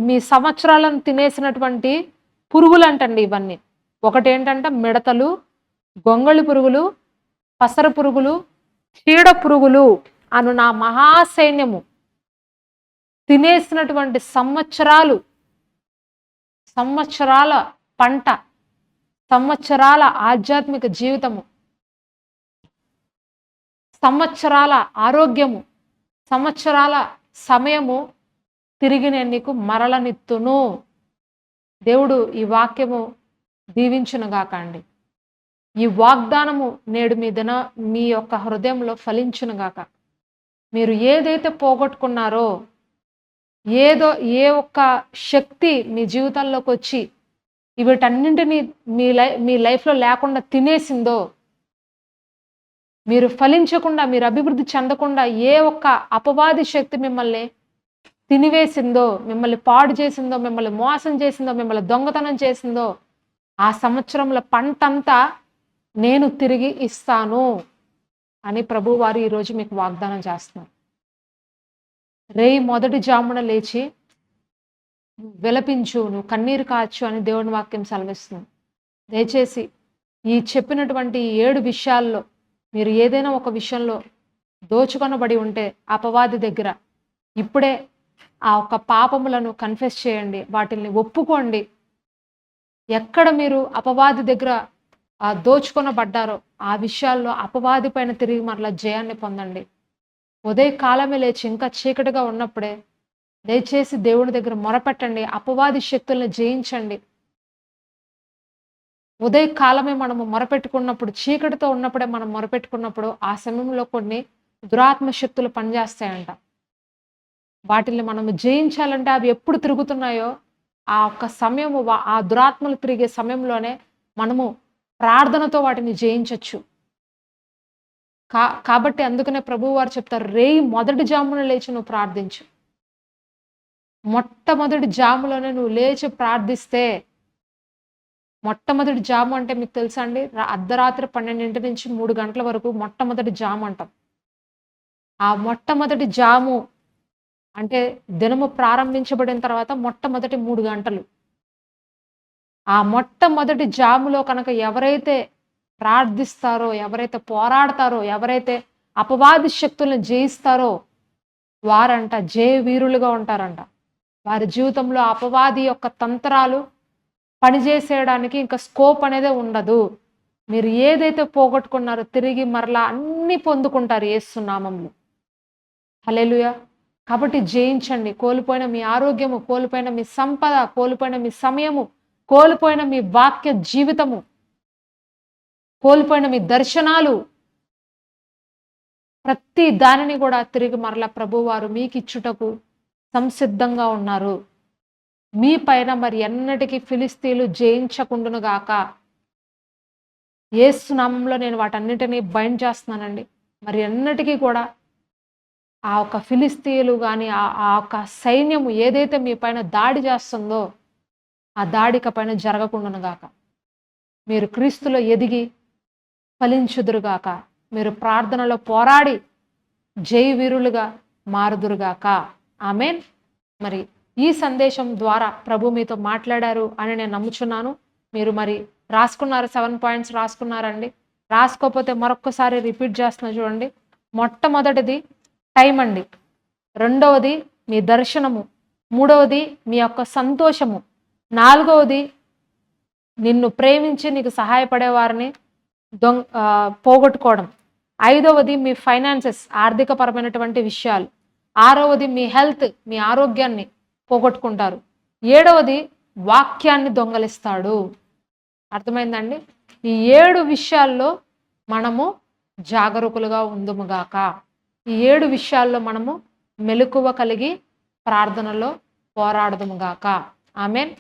మీ సంవత్సరాలను తినేసినటువంటి పురుగులు అంటండి ఇవన్నీ. ఒకటేంటంటే మిడతలు, గొంగళి పురుగులు, పసర పురుగులు, చీడ పురుగులు అను నా మహాసైన్యము తినేసినటువంటి సంవత్సరాల పంట, సంవత్సరాల ఆధ్యాత్మిక జీవితము, సంవత్సరాల ఆరోగ్యము, సంవత్సరాల సమయము తిరిగి నేను నీకు మరలనిత్తును. దేవుడు ఈ వాక్యము దీవించునుగాక అండి. ఈ వాగ్దానము నేడు మీ యొక్క హృదయంలో ఫలించునుగాక. మీరు ఏదైతే పోగొట్టుకున్నారో, ఏ ఒక్క శక్తి మీ జీవితంలోకి వచ్చి వీటన్నింటినీ మీ లైఫ్లో లేకుండా తినేసిందో, మీరు ఫలించకుండా, మీరు అభివృద్ధి చెందకుండా ఏ ఒక్క అపవాది శక్తి మిమ్మల్ని తినివేసిందో, మిమ్మల్ని పాడు చేసిందో, మిమ్మల్ని మోసం చేసిందో, మిమ్మల్ని దొంగతనం చేసిందో, ఆ సంవత్సరంలో పంటంతా నేను తిరిగి ఇస్తాను అని ప్రభువారు ఈరోజు మీకు వాగ్దానం చేస్తున్నారు. రేయి మొదటి జామున లేచి విలపించు, నువ్వు కన్నీరు కాచు అని దేవుని వాక్యం సెలవిస్తుంది. దయచేసి ఈ చెప్పినటువంటి 7 విషయాల్లో మీరు ఏదైనా ఒక విషయంలో దోచుకొనబడి ఉంటే అపవాది దగ్గర ఇప్పుడే ఆ ఒక్క పాపములను కన్ఫెస్ చేయండి, వాటిని ఒప్పుకోండి. ఎక్కడ మీరు అపవాది దగ్గర దోచుకొనబడ్డారో ఆ విషయాల్లో అపవాది పైన తిరిగి మరలా జయాన్ని పొందండి. ఉదయకాలమే లేచి ఇంకా చీకటిగా ఉన్నప్పుడే దయచేసి దేవుని దగ్గర మొరపెట్టండి, అపవాది శక్తులను జయించండి. ఉదయకాలమే మనము మొరపెట్టుకున్నప్పుడు, చీకటితో ఉన్నప్పుడే మనం మొరపెట్టుకున్నప్పుడు ఆ సమయంలో కొన్ని దురాత్మ శక్తులు పనిచేస్తాయంట. వాటిని మనము జయించాలంటే అవి ఎప్పుడు తిరుగుతున్నాయో ఆ ఒక్క సమయము, ఆ దురాత్మలు తిరిగే సమయంలోనే మనము ప్రార్థనతో వాటిని జయించవచ్చు. కాబట్టి అందుకనే ప్రభువు వారు చెప్తారు, రేయి మొదటి జామున లేచి నువ్వు ప్రార్థించు. మొట్టమొదటి జాములోనే నువ్వు లేచి ప్రార్థిస్తే, మొట్టమొదటి జాము అంటే మీకు తెలుసా అండి, అర్ధరాత్రి 12 నుంచి 3 గంటల వరకు మొట్టమొదటి జాము అంటాం. ఆ మొట్టమొదటి జాము అంటే దినము ప్రారంభించబడిన తర్వాత మొట్టమొదటి 3 గంటలు. ఆ మొట్టమొదటి జాములో కనుక ఎవరైతే ప్రార్థిస్తారో, ఎవరైతే పోరాడతారో, ఎవరైతే అపవాది శక్తులను జయిస్తారో వారంట జయ వీరులుగా ఉంటారంట. వారి జీవితంలో అపవాది యొక్క తంత్రాలు పనిచేసేయడానికి ఇంకా స్కోప్ అనేది ఉండదు. మీరు ఏదైతే పోగొట్టుకున్నారో తిరిగి మరలా అన్ని పొందుకుంటారు యేసు నామములో. హల్లెలూయా. కాబట్టి జయించండి. కోల్పోయిన మీ ఆరోగ్యము, కోల్పోయిన మీ సంపద, కోల్పోయిన మీ సమయము, కోల్పోయిన మీ వాక్య జీవితము, కోల్పోయిన మీ దర్శనాలు, ప్రతి దానిని కూడా తిరిగి మరలా ప్రభువారు మీకు ఇచ్చుటకు సంసిద్ధంగా ఉన్నారు. మీ పైన మరి ఎన్నటికీ ఫిలిస్తీన్లు జయించకుండును గాక. యేసు నామములో నేను వాటన్నిటినీ బైండ్ చేస్తున్నానండి. మరి ఎన్నటికీ కూడా ఆ ఒక్క ఫిలిస్తీన్లు కానీ ఆ ఒక్క సైన్యము ఏదైతే మీ పైన దాడి చేస్తుందో ఆ దాడిక పైన జరగకుండాను గాక. మీరు క్రీస్తులో ఎదిగి ఫలించుదురుగాక. మీరు ప్రార్థనలో పోరాడి జై వీరులుగా మారుదురుగాక. ఆమేన్. మరి ఈ సందేశం ద్వారా ప్రభు మీతో మాట్లాడారు అని నేను నమ్ముచున్నాను. మీరు మరి రాసుకున్నారు, 7 పాయింట్స్ రాసుకున్నారండి. రాసుకోకపోతే మరొక్కసారి రిపీట్ చేస్తున్నా చూడండి. మొట్టమొదటిది టైం అండి, రెండవది మీ దర్శనము, మూడవది మీ యొక్క సంతోషము, నాలుగవది నిన్ను ప్రేమించి నీకు సహాయపడే వారిని పోగొట్టుకోవడం, ఐదవది మీ ఫైనాన్సెస్, ఆర్థికపరమైనటువంటి విషయాలు, ఆరవది మీ హెల్త్, మీ ఆరోగ్యాన్ని పోగొట్టుకుంటారు, ఏడవది వాక్యాన్ని దొంగలిస్తాడు. అర్థమైందండి? ఈ 7 విషయాల్లో మనము జాగరూకులుగా ఉందుముగాక. ఈ 7 విషయాల్లో మనము మెలకువ కలిగి ప్రార్థనలో పోరాడదుముగాక. ఆమేన్.